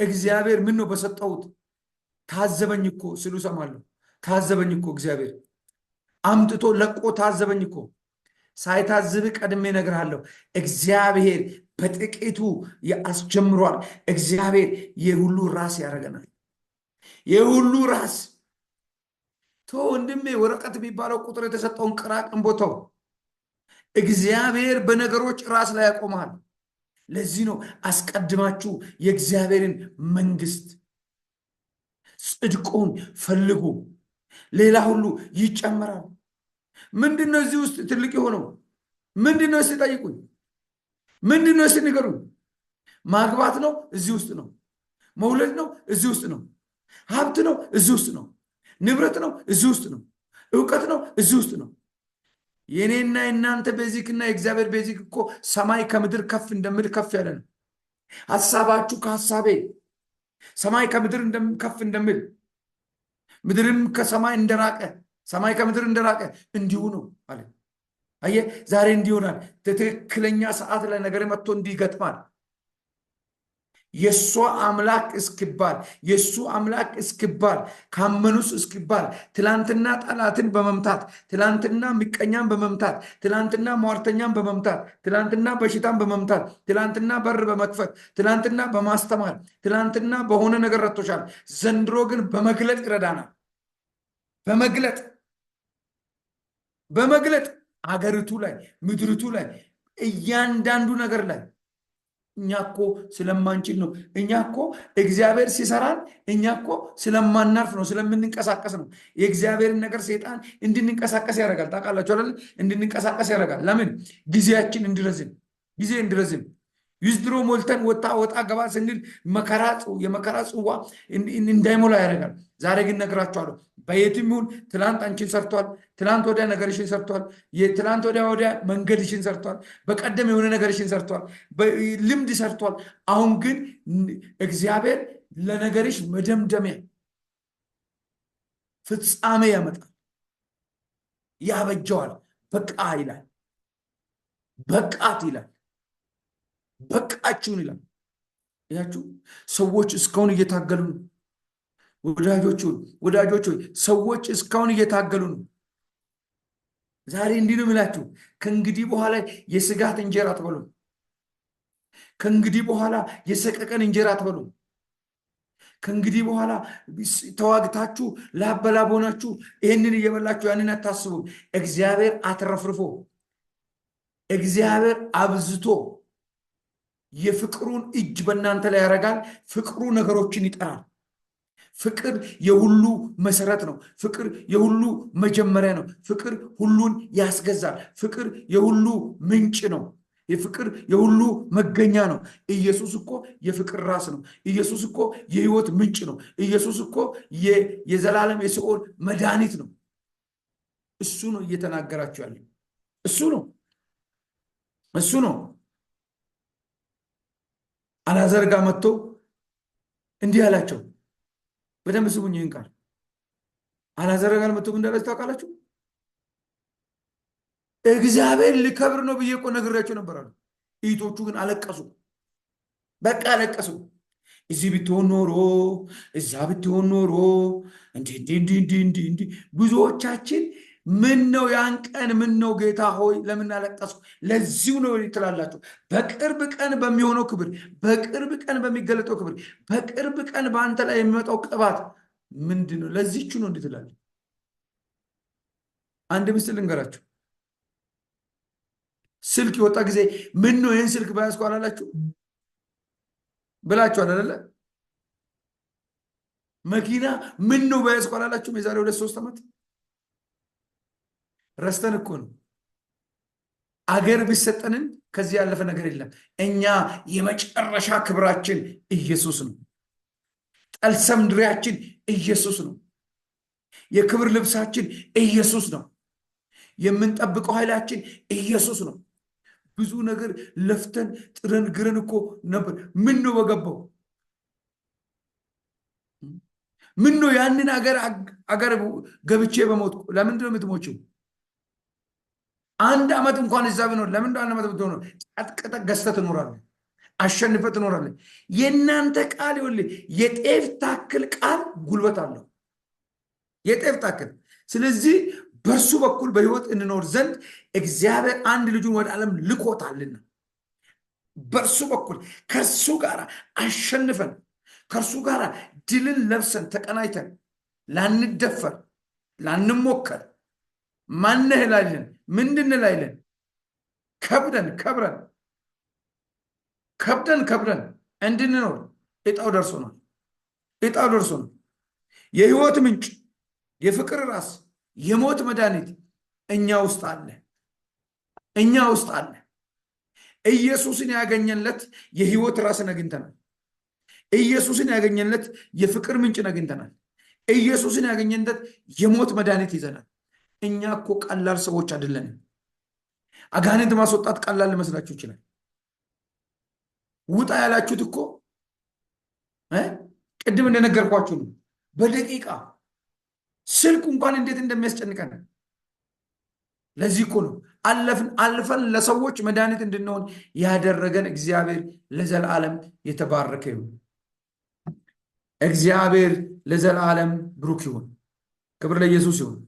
እግዚአብሔር ምን ነው በሰጠሁት። ታዘበኝ እኮ ሲሉ ሰማለሁ። ታዘበኝ እኮ እግዚአብሔር አምጥቶ ለቆ ታዘበኝ እኮ። ሳይታዝብ ቀድሜ እነግርሃለሁ። እግዚአብሔር በጥቂቱ ያስጀምሯል። እግዚአብሔር የሁሉ ራስ ያደርገናል። የሁሉ ራስ ወንድሜ፣ ወረቀት የሚባለው ቁጥር የተሰጠውን ቅራቅንቦ ተው። እግዚአብሔር በነገሮች ራስ ላይ ያቆማል። ለዚህ ነው አስቀድማችሁ የእግዚአብሔርን መንግስት ጽድቁን ፈልጉ፣ ሌላ ሁሉ ይጨመራል። ምንድነው እዚህ ውስጥ ትልቅ የሆነው? ምንድነው? እስቲ ጠይቁኝ። ምንድነው? እስቲ ንገሩኝ። ማግባት ነው? እዚህ ውስጥ ነው። መውለድ ነው? እዚህ ውስጥ ነው። ሀብት ነው? እዚህ ውስጥ ነው። ንብረት ነው? እዚህ ውስጥ ነው። እውቀት ነው? እዚህ ውስጥ ነው። የኔና የእናንተ ቤዚክና የእግዚአብሔር ቤዚክ እኮ ሰማይ ከምድር ከፍ እንደምል ከፍ ያለ ነው። ሀሳባችሁ ከሀሳቤ ሰማይ ከምድር ከፍ እንደምል ምድርም ከሰማይ እንደራቀ ሰማይ ከምድር እንደራቀ እንዲሁ ነው አለ። አየህ፣ ዛሬ እንዲሆናል። ትክክለኛ ሰዓት ላይ ነገር መጥቶ እንዲገጥማል። የእሱ አምላክ እስክባል የእሱ አምላክ እስክባል ካመኑስ እስክባል ትላንትና ጠላትን በመምታት ትላንትና ምቀኛን በመምታት ትላንትና ሟርተኛን በመምታት ትላንትና በሽታን በመምታት ትላንትና በር በመክፈት ትላንትና በማስተማር ትላንትና በሆነ ነገር ረቶሻል። ዘንድሮ ግን በመግለጥ ይረዳናል። በመግለጥ አገሪቱ ላይ ምድሪቱ ላይ እያንዳንዱ ነገር ላይ እኛ እኮ ስለማንችል ነው። እኛ እኮ እግዚአብሔር ሲሰራን እኛ እኮ ስለማናርፍ ነው፣ ስለምንንቀሳቀስ ነው። የእግዚአብሔርን ነገር ሰይጣን እንድንንቀሳቀስ ያደርጋል። ታውቃላችሁ አይደል? እንድንንቀሳቀስ ያደርጋል። ለምን? ጊዜያችን እንዲረዝም፣ ጊዜ እንዲረዝም ዊዝድሮ ሞልተን ወጣ ገባ ስንል የመከራ ጽዋ እንዳይሞላ ያደርጋል። ዛሬ ግን ነግራችኋለሁ፣ በየትም ይሁን ትላንት አንቺን ሰርቷል፣ ትላንት ወዲያ ነገርሽን ሰርቷል፣ ትላንት ወዲያ መንገድሽን ሰርቷል፣ በቀደም የሆነ ነገርሽን ሰርቷል፣ ልምድ ሰርቷል። አሁን ግን እግዚአብሔር ለነገርሽ መደምደሚያ ፍጻሜ ያመጣል፣ ያበጀዋል። በቃ ይላል፣ በቃት ይላል፣ በቃችሁን ይላል። ያችሁ ሰዎች እስካሁን እየታገሉ ነው። ወዳጆች ሆይ ሰዎች እስካሁን እየታገሉ ነው። ዛሬ እንዲህ ነው የምላችሁ፣ ከእንግዲህ በኋላ የስጋት እንጀራ አትበሉ። ከእንግዲህ በኋላ የሰቀቀን እንጀራ አትበሉ። ከእንግዲህ በኋላ ተዋግታችሁ ላበላብ ሆናችሁ ይህንን እየበላችሁ ያንን አታስቡ። እግዚአብሔር አትረፍርፎ፣ እግዚአብሔር አብዝቶ የፍቅሩን እጅ በእናንተ ላይ ያደርጋል። ፍቅሩ ነገሮችን ይጠራል። ፍቅር የሁሉ መሰረት ነው። ፍቅር የሁሉ መጀመሪያ ነው። ፍቅር ሁሉን ያስገዛል። ፍቅር የሁሉ ምንጭ ነው። የፍቅር የሁሉ መገኛ ነው። ኢየሱስ እኮ የፍቅር ራስ ነው። ኢየሱስ እኮ የህይወት ምንጭ ነው። ኢየሱስ እኮ የዘላለም የሲኦል መድኃኒት ነው። እሱ ነው እየተናገራችሁ ያለው። እሱ ነው። አልዓዛር ጋር መጥቶ እንዲህ አላቸው። በደንብ ስሙኝ ይህን ቃል። አልዓዛር ጋር መጥቶ እንዳላችሁ ታውቃላችሁ? እግዚአብሔር ሊከብር ነው ብዬ እኮ ነግሬያቸው ነበር አሉ። እህቶቹ ግን አለቀሱ። በቃ አለቀሱ። እዚህ ብትሆን ኖሮ፣ እዛ ብትሆን ኖሮ እንዲህ ብዙዎቻችን ምን ነው ያን ቀን ምን ነው ጌታ ሆይ ለምን አለቀስኩ? ለዚሁ ነው ትላላችሁ። በቅርብ ቀን በሚሆነው ክብር፣ በቅርብ ቀን በሚገለጠው ክብር፣ በቅርብ ቀን በአንተ ላይ የሚመጣው ቅባት ምንድን ነው? ለዚቹ ነው እንዲህ ትላለህ። አንድ ምስል ልንገራችሁ። ስልክ የወጣ ጊዜ ምን ነው ይህን ስልክ በያዝኩ አላላችሁ ብላችኋል አይደለ? መኪና ምን ነው በያዝኩ አላላችሁም? የዛሬ 2-3 ዓመት ረስተን እኮ ነው። አገር ቢሰጠንን ከዚህ ያለፈ ነገር የለም። እኛ የመጨረሻ ክብራችን ኢየሱስ ነው። ጠልሰም ድሪያችን ኢየሱስ ነው። የክብር ልብሳችን ኢየሱስ ነው። የምንጠብቀው ኃይላችን ኢየሱስ ነው። ብዙ ነገር ለፍተን ጥረን ግረን እኮ ነበር። ምን ነው በገባው? ምን ነው ያንን አገር ገብቼ በሞት? ለምንድን ነው የምትሞችው? 1 ዓመት እንኳን እዛ ብኖር ለምን 1 ዓመት ብትሆን ቀጥቀጠ ገዝተህ ትኖራለህ፣ አሸንፈህ ትኖራለህ። የእናንተ ቃል ይኸውልህ የጤፍ ታክል ቃል ጉልበት አለው፣ የጤፍ ታክል። ስለዚህ በእርሱ በኩል በሕይወት እንኖር ዘንድ እግዚአብሔር አንድ ልጁን ወደ ዓለም ልኮታልና በእርሱ በኩል ከእርሱ ጋር አሸንፈን ከእርሱ ጋር ድልን ለብሰን ተቀናይተን ላንደፈር ላንሞከር ማነህ ላይለን ምንድን ላይለን ከብደን እንድንኖር እጣው ደርሶናል። የህይወት ምንጭ፣ የፍቅር ራስ፣ የሞት መድኃኒት እኛ ውስጥ አለ። ኢየሱስን ያገኘንለት የህይወት ራስን አግኝተናል። ኢየሱስን ያገኘንለት የፍቅር ምንጭን አግኝተናል። ኢየሱስን ያገኘንለት የሞት መድኃኒት ይዘናል። እኛ እኮ ቀላል ሰዎች አይደለንም። አጋንንት ማስወጣት ቀላል ሊመስላችሁ ይችላል። ውጣ ያላችሁት እኮ ቅድም እንደነገርኳችሁ ነው። በደቂቃ ስልኩ እንኳን እንዴት እንደሚያስጨንቀን ለዚህ እኮ ነው አልፈን ለሰዎች መድኃኒት እንድንሆን ያደረገን። እግዚአብሔር ለዘላለም የተባረከ ይሁን። እግዚአብሔር ለዘላለም ብሩክ ይሁን። ክብር ለኢየሱስ ይሁን።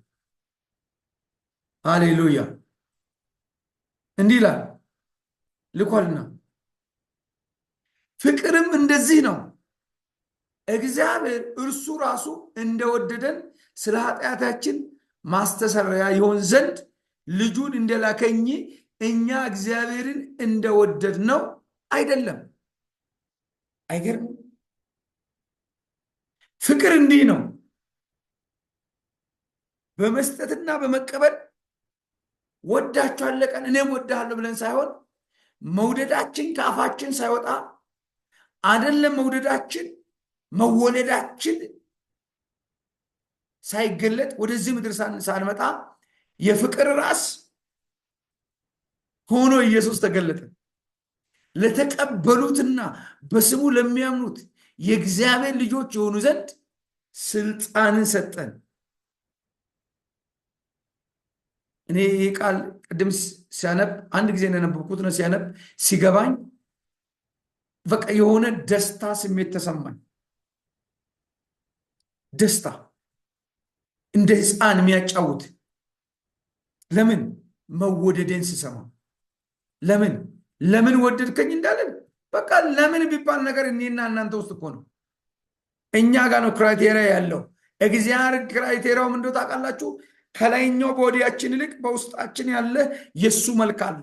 ሃሌሉያ። እንዲህ ይላል ልኳልና ፍቅርም እንደዚህ ነው፣ እግዚአብሔር እርሱ ራሱ እንደወደደን ስለ ኃጢአታችን ማስተሰረያ ይሆን ዘንድ ልጁን እንደላከኝ እኛ እግዚአብሔርን እንደወደድ ነው አይደለም። አይገርም? ፍቅር እንዲህ ነው። በመስጠትና በመቀበል ወዳችሁ አለቀን እኔም ወዳለሁ ብለን ሳይሆን መውደዳችን ከአፋችን ሳይወጣ አይደለም፣ መውደዳችን መወለዳችን ሳይገለጥ ወደዚህ ምድር ሳንመጣ የፍቅር ራስ ሆኖ ኢየሱስ ተገለጠ። ለተቀበሉትና በስሙ ለሚያምኑት የእግዚአብሔር ልጆች የሆኑ ዘንድ ስልጣንን ሰጠን። እኔ ይህ ቃል ቅድም ሲያነብ አንድ ጊዜ እንደነበርኩት ነው። ሲያነብ ሲገባኝ በቃ የሆነ ደስታ ስሜት ተሰማኝ። ደስታ እንደ ሕፃን የሚያጫውት ለምን መወደዴን ስሰማ ለምን ወደድከኝ እንዳለን በቃ ለምን ቢባል ነገር እኔና እናንተ ውስጥ እኮ ነው። እኛ ጋር ነው ክራይቴሪያ ያለው። እግዚአብሔር ክራይቴሪያው ምንድን ነው ታውቃላችሁ? ከላይኛው በወዲያችን ይልቅ በውስጣችን ያለ የሱ መልክ አለ፣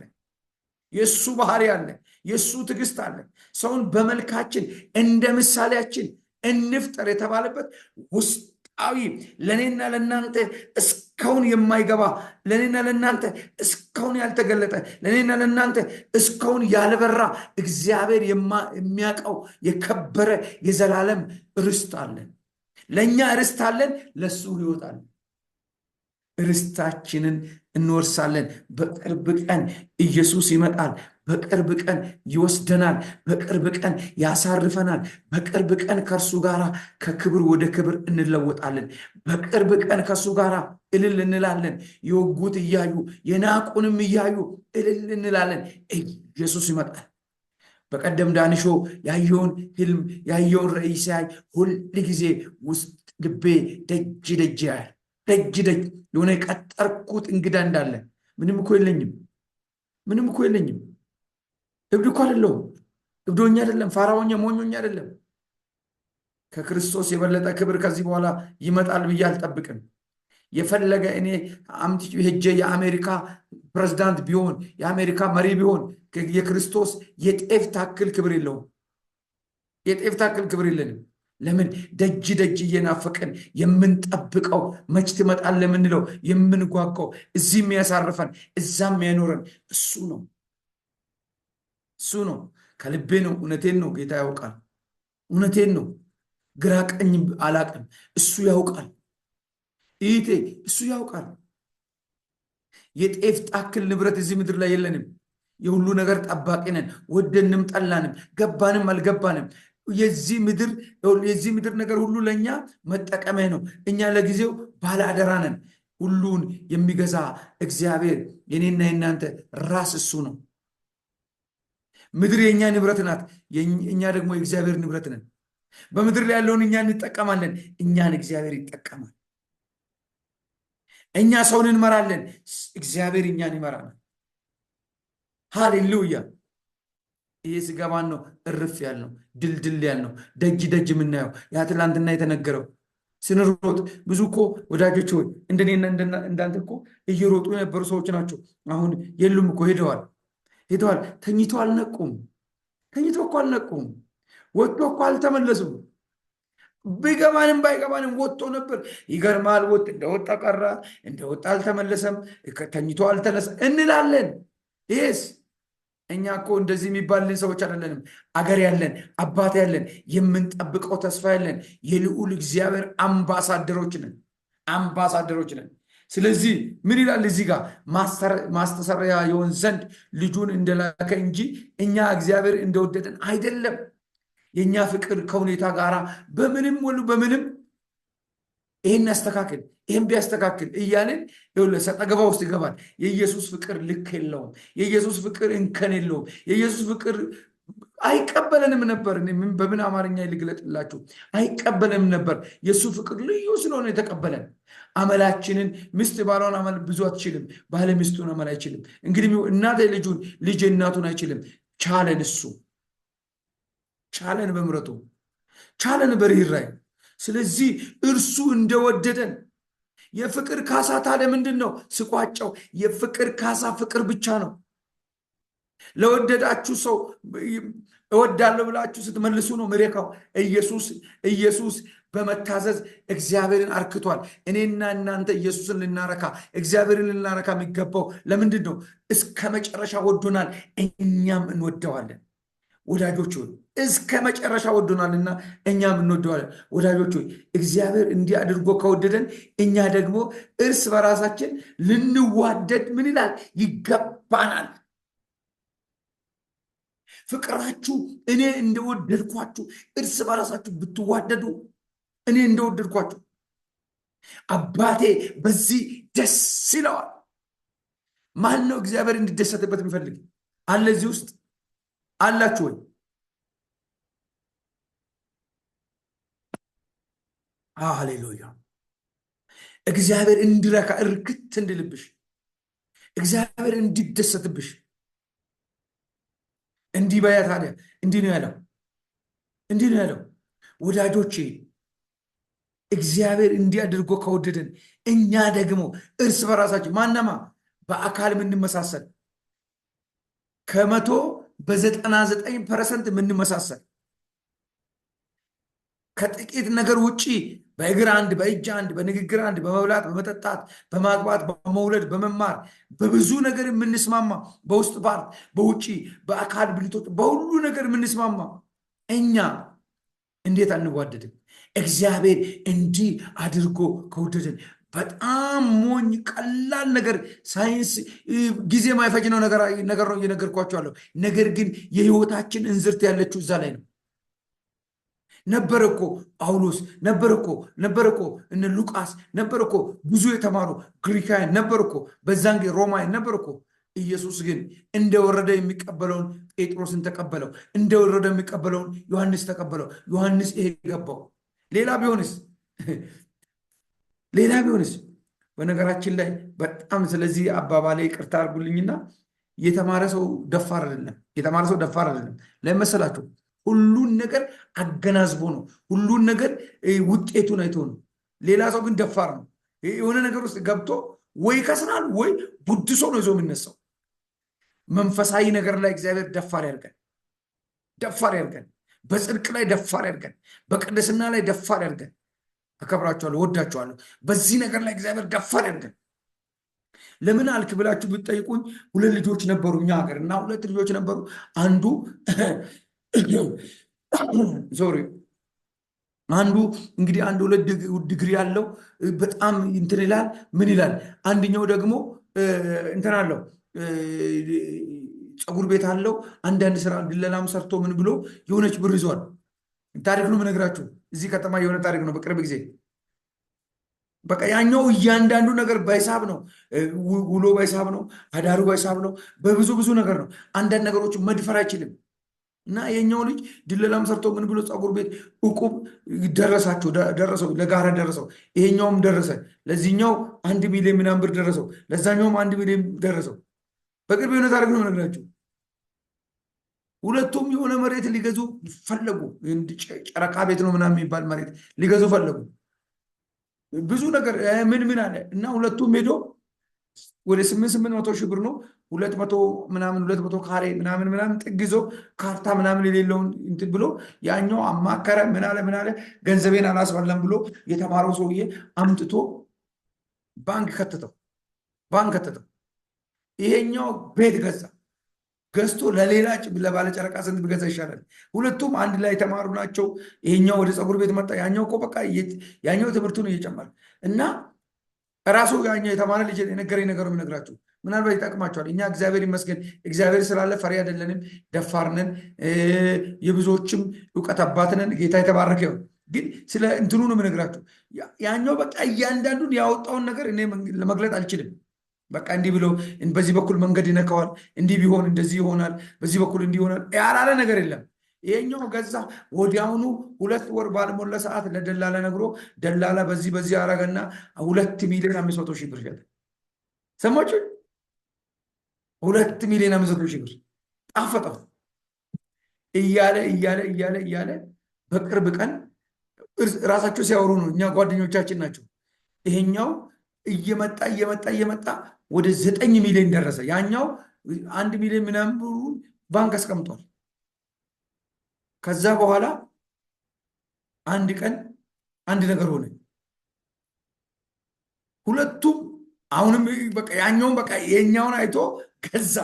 የሱ ባህሪ አለ፣ የሱ ትዕግስት አለ። ሰውን በመልካችን እንደ ምሳሌያችን እንፍጠር የተባለበት ውስጣዊ ለእኔና ለእናንተ እስካሁን የማይገባ ለእኔና ለእናንተ እስካሁን ያልተገለጠ ለእኔና ለእናንተ እስካሁን ያልበራ እግዚአብሔር የሚያውቀው የከበረ የዘላለም ርስት አለን። ለእኛ ርስት አለን፣ ለሱ ሕይወት አለን። ርስታችንን እንወርሳለን። በቅርብ ቀን ኢየሱስ ይመጣል። በቅርብ ቀን ይወስደናል። በቅርብ ቀን ያሳርፈናል። በቅርብ ቀን ከእርሱ ጋር ከክብር ወደ ክብር እንለወጣለን። በቅርብ ቀን ከእሱ ጋር እልል እንላለን። የወጉት እያዩ የናቁንም እያዩ እልል እንላለን። ኢየሱስ ይመጣል። በቀደም ዳንሾ ያየውን ህልም ያየውን ራእይ ሲያይ ሁል ጊዜ ውስጥ ልቤ ደጅ ደጅ ያያል። ደጅ ደጅ የሆነ የቀጠርኩት እንግዳ እንዳለ። ምንም እኮ የለኝም። እብድ እኮ አይደለሁም። እብዶኛ አይደለም። ፋራዎኛ ሞኞኛ አይደለም። ከክርስቶስ የበለጠ ክብር ከዚህ በኋላ ይመጣል ብዬ አልጠብቅም። የፈለገ እኔ አምጥቼ ሄጄ የአሜሪካ ፕሬዝዳንት ቢሆን የአሜሪካ መሪ ቢሆን የክርስቶስ የጤፍ ታክል ክብር የለውም። የጤፍ ታክል ክብር የለንም። ለምን? ደጅ ደጅ እየናፈቀን የምንጠብቀው መች ትመጣል ለምንለው የምንጓጓው እዚህ የሚያሳርፈን እዛም የሚያኖረን እሱ ነው። ከልቤ ነው። እውነቴን ነው። ጌታ ያውቃል። እውነቴን ነው። ግራ ቀኝ አላቅም። እሱ ያውቃል። ይሄ እሱ ያውቃል። የጤፍ ታክል ንብረት እዚህ ምድር ላይ የለንም። የሁሉ ነገር ጠባቂ ነን። ወደንም ጠላንም፣ ገባንም አልገባንም የዚህ ምድር ነገር ሁሉ ለእኛ መጠቀሚያ ነው። እኛ ለጊዜው ባለአደራ ነን። ሁሉን የሚገዛ እግዚአብሔር የኔና የናንተ ራስ እሱ ነው። ምድር የእኛ ንብረት ናት። እኛ ደግሞ የእግዚአብሔር ንብረት ነን። በምድር ላይ ያለውን እኛ እንጠቀማለን፣ እኛን እግዚአብሔር ይጠቀማል። እኛ ሰውን እንመራለን፣ እግዚአብሔር እኛን ይመራናል። ሃሌሉያ። ይሄ ስገባን ነው እርፍ ያልነው፣ ድልድል ያልነው፣ ደጅ ደጅ የምናየው ያ ትላንትና የተነገረው ስንሮጥ። ብዙ እኮ ወዳጆች ሆይ እንደኔና እንዳንተ እኮ እየሮጡ የነበሩ ሰዎች ናቸው። አሁን የሉም እኮ ሄደዋል። ተኝቶ አልነቁም። ወጥቶ እኮ አልተመለሱም። ቢገባንም ባይገባንም ወጥቶ ነበር። ይገርማል። እንደወጣ ቀረ፣ እንደወጣ አልተመለሰም፣ ተኝቶ አልተነሳ እንላለን። ይሄስ እኛ እኮ እንደዚህ የሚባልን ሰዎች አይደለንም። አገር ያለን፣ አባት ያለን፣ የምንጠብቀው ተስፋ ያለን የልዑል እግዚአብሔር አምባሳደሮች ነን። ስለዚህ ምን ይላል እዚህ ጋር? ማስተሰሪያ የሆን ዘንድ ልጁን እንደላከ እንጂ እኛ እግዚአብሔር እንደወደደን አይደለም። የእኛ ፍቅር ከሁኔታ ጋር በምንም ይህን ያስተካክል ይህን ቢያስተካክል እያልን ሰጠገባ ውስጥ ይገባል። የኢየሱስ ፍቅር ልክ የለውም። የኢየሱስ ፍቅር እንከን የለውም። የኢየሱስ ፍቅር አይቀበለንም ነበር። በምን አማርኛ ልግለጥላችሁ? አይቀበለንም ነበር። የእሱ ፍቅር ልዩ ስለሆነ የተቀበለን። አመላችንን ሚስት ባሏን አመል ብዙ አትችልም፣ ባለ ሚስቱን አመል አይችልም። እንግዲህ እናት ልጁን፣ ልጅ እናቱን አይችልም። ቻለን። እሱ ቻለን፣ በምሕረቱ ቻለን፣ በርኅራኄ። ስለዚህ እርሱ እንደወደደን የፍቅር ካሳ ታዲያ ምንድን ነው? ስቋጨው የፍቅር ካሳ ፍቅር ብቻ ነው። ለወደዳችሁ ሰው እወዳለሁ ብላችሁ ስትመልሱ ነው ምሬካው። ኢየሱስ በመታዘዝ እግዚአብሔርን አርክቷል። እኔና እናንተ ኢየሱስን ልናረካ እግዚአብሔርን ልናረካ የሚገባው ለምንድን ነው? እስከ መጨረሻ ወዶናል፣ እኛም እንወደዋለን። ወዳጆች ሆይ እስከ መጨረሻ ወዶናልና እኛም እንወደዋለን። ወዳጆች ሆይ እግዚአብሔር እንዲህ አድርጎ ከወደደን እኛ ደግሞ እርስ በራሳችን ልንዋደድ ምን ይላል? ይገባናል። ፍቅራችሁ እኔ እንደወደድኳችሁ እርስ በራሳችሁ ብትዋደዱ እኔ እንደወደድኳችሁ አባቴ በዚህ ደስ ይለዋል። ማን ነው እግዚአብሔር እንዲደሰትበት የሚፈልግ? አለ እዚህ ውስጥ አላችሁ ወይ? ሃሌሉያ። እግዚአብሔር እንዲረካ እርክት እንድልብሽ፣ እግዚአብሔር እንዲደሰትብሽ እንዲህ በያ። ታዲያ እንዲህ ነው ያለው፣ እንዲህ ነው ያለው። ወዳጆቼ እግዚአብሔር እንዲህ አድርጎ ከወደደን እኛ ደግሞ እርስ በራሳችን ማነማ በአካል የምንመሳሰል 99% የምንመሳሰል ከጥቂት ነገር ውጪ በእግር አንድ፣ በእጅ አንድ፣ በንግግር አንድ፣ በመብላት በመጠጣት፣ በማግባት፣ በመውለድ፣ በመማር በብዙ ነገር የምንስማማ በውስጥ ፓርት፣ በውጪ፣ በአካል ብልቶች፣ በሁሉ ነገር የምንስማማ እኛ እንዴት አንዋደድም? እግዚአብሔር እንዲህ አድርጎ ከወደደን በጣም ሞኝ ቀላል ነገር ሳይንስ ጊዜ ማይፈጅ ነው ነገር ነው እየነገርኳቸዋለሁ። ነገር ግን የህይወታችን እንዝርት ያለችው እዛ ላይ ነው። ነበር እኮ ጳውሎስ፣ ነበር እኮ እነ ሉቃስ፣ ነበር እኮ ብዙ የተማሩ ግሪካውያን፣ ነበር እኮ በዛን ጊዜ ሮማውያን ነበር እኮ። ኢየሱስ ግን እንደወረደ የሚቀበለውን ጴጥሮስን ተቀበለው፣ እንደወረደ የሚቀበለውን ዮሐንስ ተቀበለው። ዮሐንስ ይሄ ገባው። ሌላ ቢሆንስ በነገራችን ላይ በጣም ስለዚህ አባባሌ ይቅርታ አድርጉልኝና የተማረ ሰው ደፋር አይደለም። ለመሰላችሁ ሁሉን ነገር አገናዝቦ ነው። ሁሉን ነገር ውጤቱን አይቶ ነው። ሌላ ሰው ግን ደፋር ነው። የሆነ ነገር ውስጥ ገብቶ ወይ ከስራል ወይ ቡድሶ ነው ይዞ የሚነሳው። መንፈሳዊ ነገር ላይ እግዚአብሔር ደፋር ያርገን። በጽድቅ ላይ ደፋር ያርገን። በቅድስና ላይ ደፋር ያርገን። አከብራችኋለሁ፣ ወዳችኋለሁ። በዚህ ነገር ላይ እግዚአብሔር ደፋር ያርገን። ለምን አልክ ብላችሁ ብትጠይቁኝ 2 ልጆች ነበሩ እኛ ሀገር እና 2 ልጆች ነበሩ። አንዱ እንግዲህ 2 ዲግሪ ያለው በጣም እንትን ይላል። ምን ይላል? አንደኛው ደግሞ እንትን አለው ፀጉር ቤት አለው። አንዳንድ ስራ ድለላም ሰርቶ ምን ብሎ የሆነች ብር ይዟል። ታሪክ ነው የምነግራችሁ። እዚህ ከተማ የሆነ ታሪክ ነው በቅርብ ጊዜ። በቃ ያኛው እያንዳንዱ ነገር በሂሳብ ነው። ውሎ በሂሳብ ነው። አዳሩ በሂሳብ ነው። በብዙ ነገር ነው። አንዳንድ ነገሮች መድፈር አይችልም። እና የኛው ልጅ ድለላም ሰርቶ ምን ብሎ ፀጉር ቤት እቁብ ደረሰው፣ ለጋራ ደረሰው። ይሄኛውም ደረሰ። ለዚህኛው 1 ሚሊዮን ምናምን ብር ደረሰው። ለዛኛውም 1 ሚሊዮን ደረሰው። በቅርብ የሆነ ታሪክ ነው የምነግራችሁ። ሁለቱም የሆነ መሬት ሊገዙ ፈለጉ። ጨረቃ ቤት ነው ምናምን የሚባል መሬት ሊገዙ ፈለጉ። ብዙ ነገር ምን አለ እና ሁለቱም ሄዶ ወደ 800 ሺህ ብር ነው 200 ካሬ ምናምን ጥግዞ ካርታ ምናምን የሌለውን እንትን ብሎ ያኛው አማከረ። ምን አለ ገንዘቤን አላስበለም ብሎ የተማረው ሰውዬ አምጥቶ ባንክ ከተተው። ይሄኛው ቤት ገዝቶ ለባለጨረቃ ስንት ቢገዛ ይሻላል? ሁለቱም አንድ ላይ የተማሩ ናቸው። ይሄኛው ወደ ፀጉር ቤት መጣ። ያኛው እኮ በቃ ያኛው ትምህርቱን እየጨመረ እና ራሱ ያኛው የተማረ ልጅ የነገረኝ ነገር ነው የምነግራችሁ። ምናልባት ይጠቅማቸዋል። እኛ እግዚአብሔር ይመስገን እግዚአብሔር ስላለ ፈሪ አይደለንም፣ ደፋርነን፣ የብዙዎችም እውቀት አባትነን። ጌታ የተባረከ ይሁን። ግን ስለ እንትኑ ነው የምነግራችሁ። ያኛው በቃ እያንዳንዱን ያወጣውን ነገር እኔ ለመግለጥ አልችልም። በቃ እንዲህ ብሎ በዚህ በኩል መንገድ ይነካዋል፣ እንዲህ ቢሆን እንደዚህ ይሆናል፣ በዚህ በኩል እንዲህ ይሆናል ያላለ ነገር የለም። ይሄኛው ገዛ። ወዲያውኑ 2 ወር ባልሞላ ሰዓት ለደላላ ነግሮ ደላላ በዚህ አረገና 2 ሚሊዮን 500 ሺህ ብር ሸጠ። ሰማችሁ? 2 ሚሊዮን 500 ሺህ ብር ጣፈጠው። እያለ በቅርብ ቀን ራሳቸው ሲያወሩ ነው። እኛ ጓደኞቻችን ናቸው። ይሄኛው እየመጣ ወደ 9 ሚሊዮን ደረሰ። ያኛው 1 ሚሊዮን ምናምን ባንክ አስቀምጧል። ከዛ በኋላ አንድ ቀን አንድ ነገር ሆነ። ሁለቱም አሁንም በቃ ያኛውን በቃ የኛውን አይቶ ገዛ፣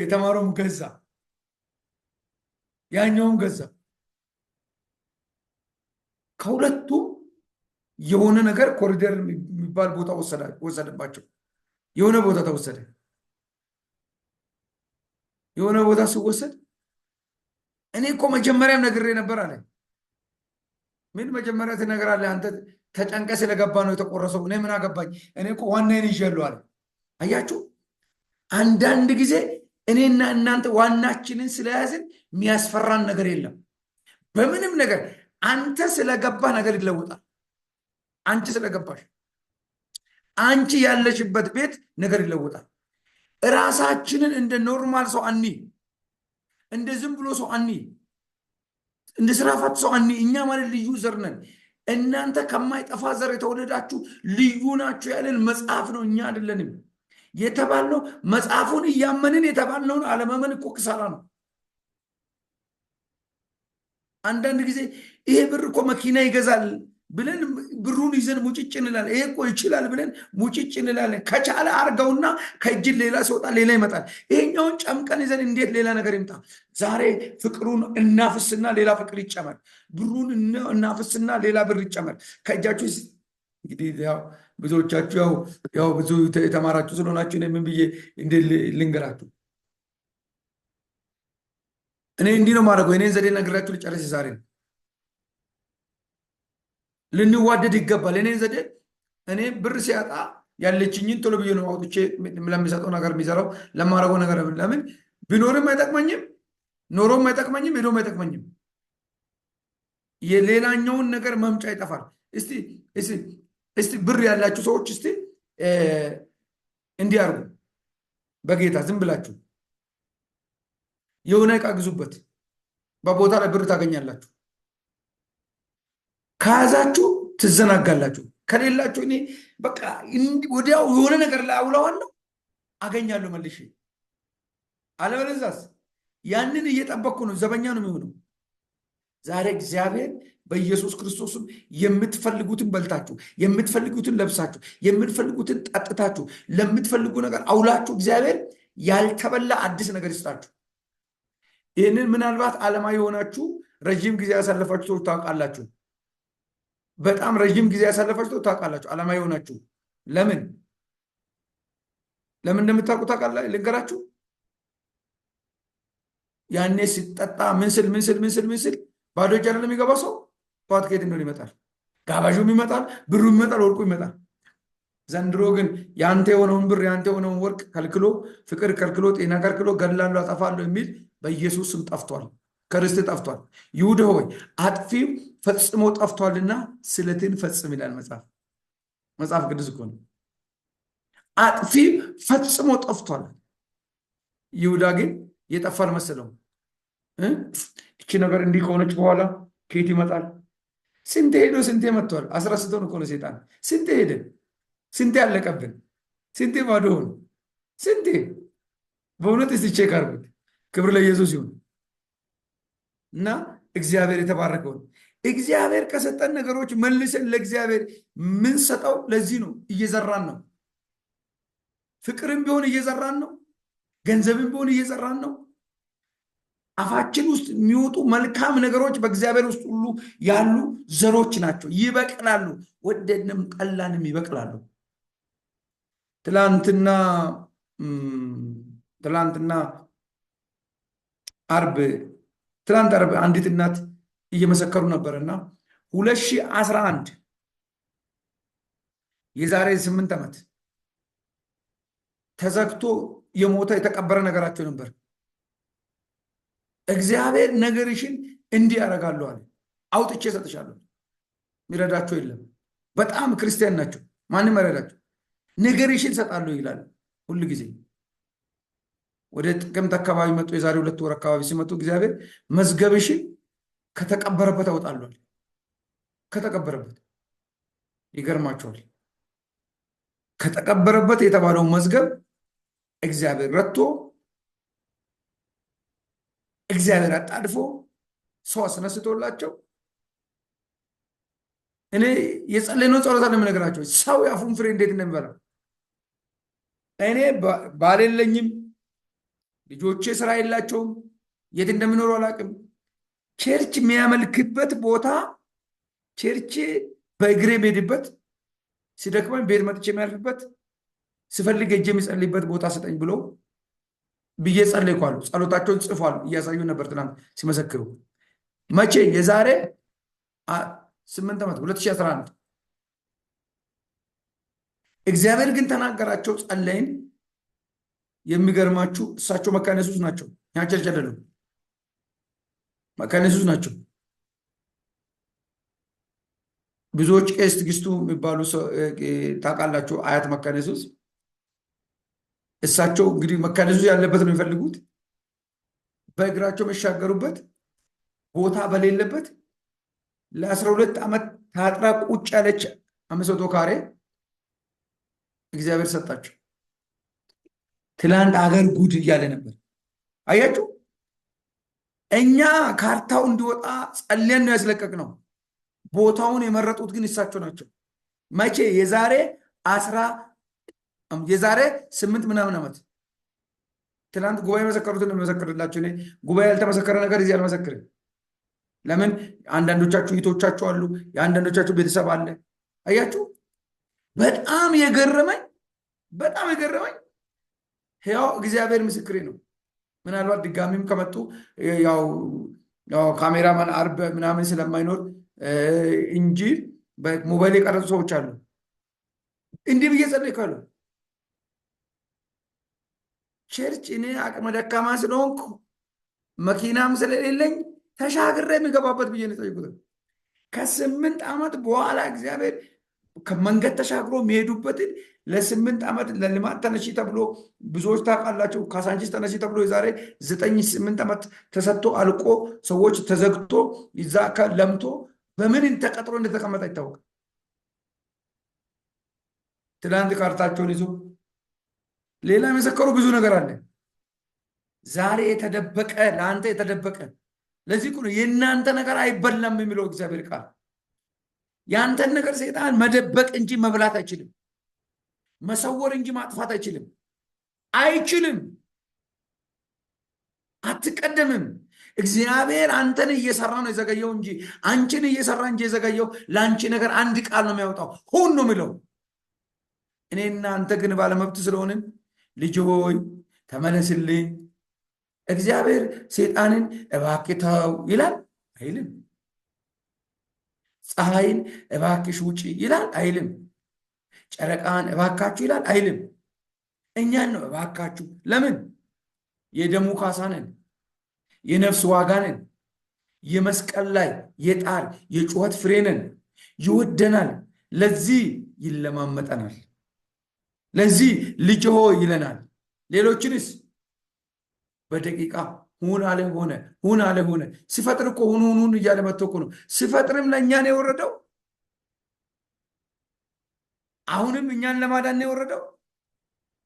የተማረውም ገዛ፣ ያኛውም ገዛ። ከሁለቱም የሆነ ነገር ኮሪደር የሚባል ቦታ ወሰደባቸው። የሆነ ቦታ ተወሰደ። የሆነ ቦታ ሲወሰድ እኔ እኮ መጀመሪያም ነግሬ ነበር አለ። ምን መጀመሪያ ትነግራለህ አንተ? ተጨንቀ ስለገባ ነው የተቆረሰው። እኔ ምን አገባኝ? እኔ እኮ ዋናዬን ይዤዋለሁ አለ። አያችሁ፣ አንዳንድ ጊዜ እኔና እናንተ ዋናችንን ስለያዝን የሚያስፈራን ነገር የለም። በምንም ነገር አንተ ስለገባህ ነገር ይለወጣል። አንቺ ስለገባሽ፣ አንቺ ያለሽበት ቤት ነገር ይለወጣል። እራሳችንን እንደ ኖርማል ሰው አኒ፣ እንደ ዝም ብሎ ሰው አኒ፣ እንደ ስራ ፈት ሰው አኒ። እኛ ማለት ልዩ ዘር ነን። እናንተ ከማይጠፋ ዘር የተወለዳችሁ ልዩ ናችሁ ያለን መጽሐፍ ነው። እኛ አይደለንም የተባልነው። መጽሐፉን እያመንን የተባልነውን አለማመን እኮ ክሳራ ነው። አንዳንድ ጊዜ ይሄ ብር እኮ መኪና ይገዛል ብለን ብሩን ይዘን ሙጭጭ እንላለን። ይሄ እኮ ይችላል ብለን ሙጭጭ እንላለን። ከቻለ አርገውና ከእጅን ሌላ ሲወጣ ሌላ ይመጣል። ይሄኛውን ጨምቀን ይዘን እንዴት ሌላ ነገር ይምጣ? ዛሬ ፍቅሩን እናፍስና ሌላ ፍቅር ይጨመር። ብሩን እናፍስና ሌላ ብር ይጨመር ከእጃችሁ። እንግዲህ ብዙዎቻችሁ ያው ብዙ የተማራችሁ ስለሆናችሁ ምን ብዬ እንደ ልንገራችሁ። እኔ እንዲህ ነው ማድረገው። እኔን ዘዴ ነግራችሁ ልጨርስ ዛሬ ነው። ልንዋደድ ይገባል። እኔን ዘዴ እኔ ብር ሲያጣ ያለችኝን ቶሎ ብዬ ነው አውጥቼ ለሚሰጠው ነገር የሚሰራው ለማድረገው ነገር። ለምን ቢኖርም አይጠቅመኝም፣ ኖሮም አይጠቅመኝም፣ ሄዶም አይጠቅመኝም። የሌላኛውን ነገር መምጫ ይጠፋል። እስቲ ብር ያላችሁ ሰዎች እስቲ እንዲህ አድርጉ። በጌታ ዝም ብላችሁ የሆነ ዕቃ ግዙበት። በቦታ ላይ ብር ታገኛላችሁ። ከያዛችሁ ትዘናጋላችሁ። ከሌላችሁ እኔ በቃ ወዲያው የሆነ ነገር ላይ አውለዋለሁ አገኛለሁ መልሼ። አለበለዚያስ ያንን እየጠበቅኩ ነው፣ ዘበኛ ነው የሚሆነው። ዛሬ እግዚአብሔር በኢየሱስ ክርስቶስም የምትፈልጉትን በልታችሁ፣ የምትፈልጉትን ለብሳችሁ፣ የምትፈልጉትን ጠጥታችሁ፣ ለምትፈልጉ ነገር አውላችሁ እግዚአብሔር ያልተበላ አዲስ ነገር ይስጣችሁ። ይህንን ምናልባት ዓለማዊ የሆናችሁ ረዥም ጊዜ ያሳለፋችሁ ሰዎች ታውቃላችሁ። በጣም ረዥም ጊዜ ያሳለፋችሁ ታውቃላችሁ። ዓለማዊ የሆናችሁ ለምን እንደምታውቁ ታውቃላችሁ። ልንገራችሁ። ያኔ ሲጠጣ ምንስል ባዶ እጅ አይደለም የሚገባው ሰው። ጠዋት ከየት እንደሆነ ይመጣል። ጋባዡም ይመጣል፣ ብሩም ይመጣል፣ ወርቁ ይመጣል። ዘንድሮ ግን ያንተ የሆነውን ብር ያንተ የሆነውን ወርቅ ከልክሎ፣ ፍቅር ከልክሎ፣ ጤና ከልክሎ ገድላለሁ አጠፋለሁ የሚል በኢየሱስ ስም ጠፍቷል። ከርስት ጠፍቷል። ይሁዳ ሆይ አጥፊው ፈጽሞ ጠፍቷልና ስለትን ፈጽም ይላል መጽሐፍ ቅዱስ እኮ ነው። አጥፊ ፈጽሞ ጠፍቷል። ይሁዳ ግን የጠፋ አልመሰለውም። እቺ ነገር እንዲህ ከሆነች በኋላ ከየት ይመጣል? ስንቴ ሄዶ ስንቴ መጥቷል። አስረስቶን እኮ ነው ሴጣን። ስንቴ ሄደ፣ ስንቴ አለቀብን፣ ስንቴ ባዶ ሆኑ፣ ስንቴ። በእውነት እስቲ ቼክ አድርጉት። ክብር ለኢየሱስ ይሁን እና እግዚአብሔር የተባረከውን እግዚአብሔር ከሰጠን ነገሮች መልሰን ለእግዚአብሔር ምንሰጠው ለዚህ ነው። እየዘራን ነው። ፍቅርም ቢሆን እየዘራን ነው። ገንዘብም ቢሆን እየዘራን ነው። አፋችን ውስጥ የሚወጡ መልካም ነገሮች በእግዚአብሔር ውስጥ ሁሉ ያሉ ዘሮች ናቸው። ይበቅላሉ፣ ወደድንም ጠላንም ይበቅላሉ። ትላንትና ትላንት አርብ አንዲት እናት እየመሰከሩ ነበርና 2011 የዛሬ 8 ዓመት ተዘግቶ የሞተ የተቀበረ ነገራቸው ነበር። እግዚአብሔር ነገርሽን እንዲህ ያደርጋለሁ አለ። አውጥቼ እሰጥሻለሁ። የሚረዳቸው የለም። በጣም ክርስቲያን ናቸው። ማንም አይረዳቸው። ነገርሽን እሰጣለሁ ይላል ሁሉ ጊዜ። ወደ ጥቅምት አካባቢ መጡ። የዛሬ 2 ወር አካባቢ ሲመጡ እግዚአብሔር መዝገብሽን ከተቀበረበት አውጣለሁ። ከተቀበረበት ይገርማቸዋል። ከተቀበረበት የተባለው መዝገብ እግዚአብሔር ረድቶ እግዚአብሔር አጣድፎ ሰው አስነስቶላቸው እኔ የጸለይነው ጸሎት ነው የምነግራቸው። ሰው የአፉን ፍሬ እንዴት እንደሚበላ እኔ ባል የለኝም፣ ልጆቼ ስራ የላቸውም፣ የት እንደሚኖሩ አላውቅም። ቸርች የሚያመልክበት ቦታ ቸርች በእግሬ የምሄድበት ሲደክመኝ ቤት መጥቼ የሚያልፍበት ስፈልግ እጄ የሚጸልይበት ቦታ ስጠኝ ብሎ ብዬ ጸለይኳሉ። ጸሎታቸውን ጽፏል፣ እያሳዩ ነበር ትናንት ሲመሰክሩ። መቼ? የዛሬ 8 ዓመት 2011። እግዚአብሔር ግን ተናገራቸው፣ ጸለይን። የሚገርማችሁ እሳቸው መካነ ኢየሱስ ናቸው፣ እኛ ቸርች አይደሉም፣ መካነ ኢየሱስ ናቸው። ብዙዎች ቄስ ትዕግስቱ የሚባሉ ታውቃላችሁ፣ አያት መካነ ኢየሱስ። እሳቸው እንግዲህ መካነ ኢየሱስ ያለበት ነው የሚፈልጉት። በእግራቸው የሚሻገሩበት ቦታ በሌለበት ለ12 ዓመት ታጥራ ቁጭ ያለች 500 ካሬ እግዚአብሔር ሰጣቸው። ትላንት አገር ጉድ እያለ ነበር። አያችሁ፣ እኛ ካርታው እንዲወጣ ጸልየን ነው ያስለቀቅነው። ቦታውን የመረጡት ግን እሳቸው ናቸው። መቼ? የዛሬ 8 ምናምን ዓመት። ትላንት ጉባኤ መሰከሩትን መሰክርላችሁ። እኔ ጉባኤ ያልተመሰከረ ነገር እዚህ አልመሰክርም። ለምን? አንዳንዶቻችሁ እህቶቻችሁ አሉ፣ የአንዳንዶቻችሁ ቤተሰብ አለ። አያችሁ፣ በጣም የገረመኝ ያው እግዚአብሔር ምስክሬ ነው። ምናልባት ድጋሚም ከመጡ ያው ካሜራማን አርብ ምናምን ስለማይኖር እንጂ በሞባይል የቀረጹ ሰዎች አሉ። እንዲህ ብዬ ጸልይካለሁ። ቸርች እኔ አቅመ ደካማ ስለሆንኩ መኪናም ስለሌለኝ ተሻግሬ የሚገባበት ብዬ ነው የጠየቁት። ከ8 ዓመት በኋላ እግዚአብሔር ከመንገድ ተሻግሮ የሚሄዱበትን ለ8 ዓመት ለልማት ተነሺ ተብሎ ብዙዎች ታውቃላችሁ፣ ካሳንቺስ ተነሺ ተብሎ የዛሬ 9-8 ዓመት ተሰጥቶ አልቆ ሰዎች ተዘግቶ ይዛ ለምቶ በምን ተቀጥሮ እንደተቀመጠ ይታወቃል። ትላንት ካርታቸውን ይዞ ሌላ የመሰከሩ ብዙ ነገር አለ። ዛሬ የተደበቀ ለአንተ የተደበቀ። ለዚህ እኮ ነው የእናንተ ነገር አይበላም የሚለው እግዚአብሔር ቃል። የአንተን ነገር ሰይጣን መደበቅ እንጂ መብላት አይችልም። መሰወር እንጂ ማጥፋት አይችልም። አትቀደምም። እግዚአብሔር አንተን እየሰራ ነው የዘገየው እንጂ አንቺን እየሰራ እንጂ የዘገየው ለአንቺ ነገር አንድ ቃል ነው የሚያወጣው፣ ሁን ነው የሚለው። እኔና አንተ ግን ባለመብት ስለሆንን ልጅ ሆይ ተመለስልኝ። እግዚአብሔር ሰይጣንን እባክህ ተው ይላል አይልም? ፀሐይን እባክሽ ውጪ ይላል አይልም? ጨረቃን እባካችሁ ይላል አይልም? እኛን ነው እባካችሁ። ለምን? የደሙ ካሳ ነን፣ የነፍስ ዋጋ ነን፣ የመስቀል ላይ የጣር የጩኸት ፍሬ ነን። ይወደናል፣ ለዚህ ይለማመጠናል፣ ለዚህ ልጅ ሆይ ይለናል። ሌሎችንስ በደቂቃ ሁን አለ ሆነ፣ ሁን አለ ሆነ። ሲፈጥር እኮ ሁን እያለ መጥቶ እኮ ነው። ሲፈጥርም ለእኛ ነው የወረደው። አሁንም እኛን ለማዳን ነው የወረደው።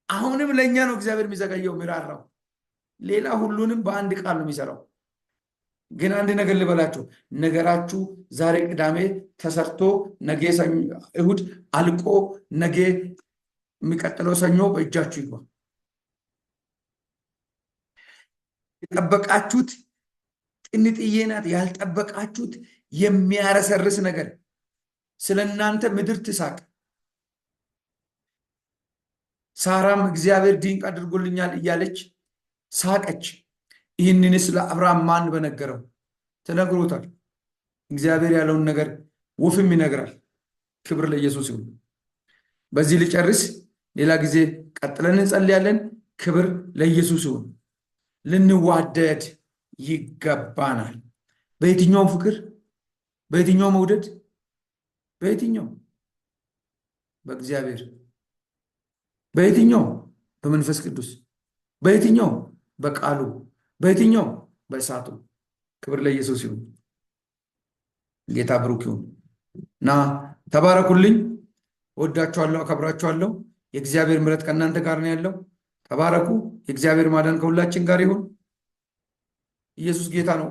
አሁንም ለእኛ ነው እግዚአብሔር የሚዘገየው የሚራራው። ሌላ ሁሉንም በአንድ ቃል ነው የሚሰራው። ግን አንድ ነገር ልበላችሁ፣ ነገራችሁ ዛሬ ቅዳሜ ተሰርቶ ነገ እሁድ አልቆ ነገ የሚቀጥለው ሰኞ በእጃችሁ ይግባ። የጠበቃችሁት ጥንጥዬ ናት። ያልጠበቃችሁት የሚያረሰርስ ነገር ስለ እናንተ ምድር ትሳቅ። ሳራም እግዚአብሔር ድንቅ አድርጎልኛል እያለች ሳቀች። ይህንንስ ለአብርሃም ማን በነገረው? ተነግሮታል። እግዚአብሔር ያለውን ነገር ወፍም ይነግራል። ክብር ለኢየሱስ ይሁን። በዚህ ልጨርስ፣ ሌላ ጊዜ ቀጥለን እንጸልያለን። ክብር ለኢየሱስ ይሁን። ልንዋደድ ይገባናል። በየትኛውም ፍቅር፣ በየትኛው መውደድ፣ በየትኛው በእግዚአብሔር፣ በየትኛው በመንፈስ ቅዱስ፣ በየትኛው በቃሉ፣ በየትኛው በእሳቱ። ክብር ለኢየሱስ ይሁን። ጌታ ብሩክ ይሁን እና ተባረኩልኝ። ወዳችኋለሁ፣ አከብራችኋለሁ። የእግዚአብሔር ምሕረት ከእናንተ ጋር ነው ያለው። ተባረኩ። የእግዚአብሔር ማዳን ከሁላችን ጋር ይሁን። ኢየሱስ ጌታ ነው።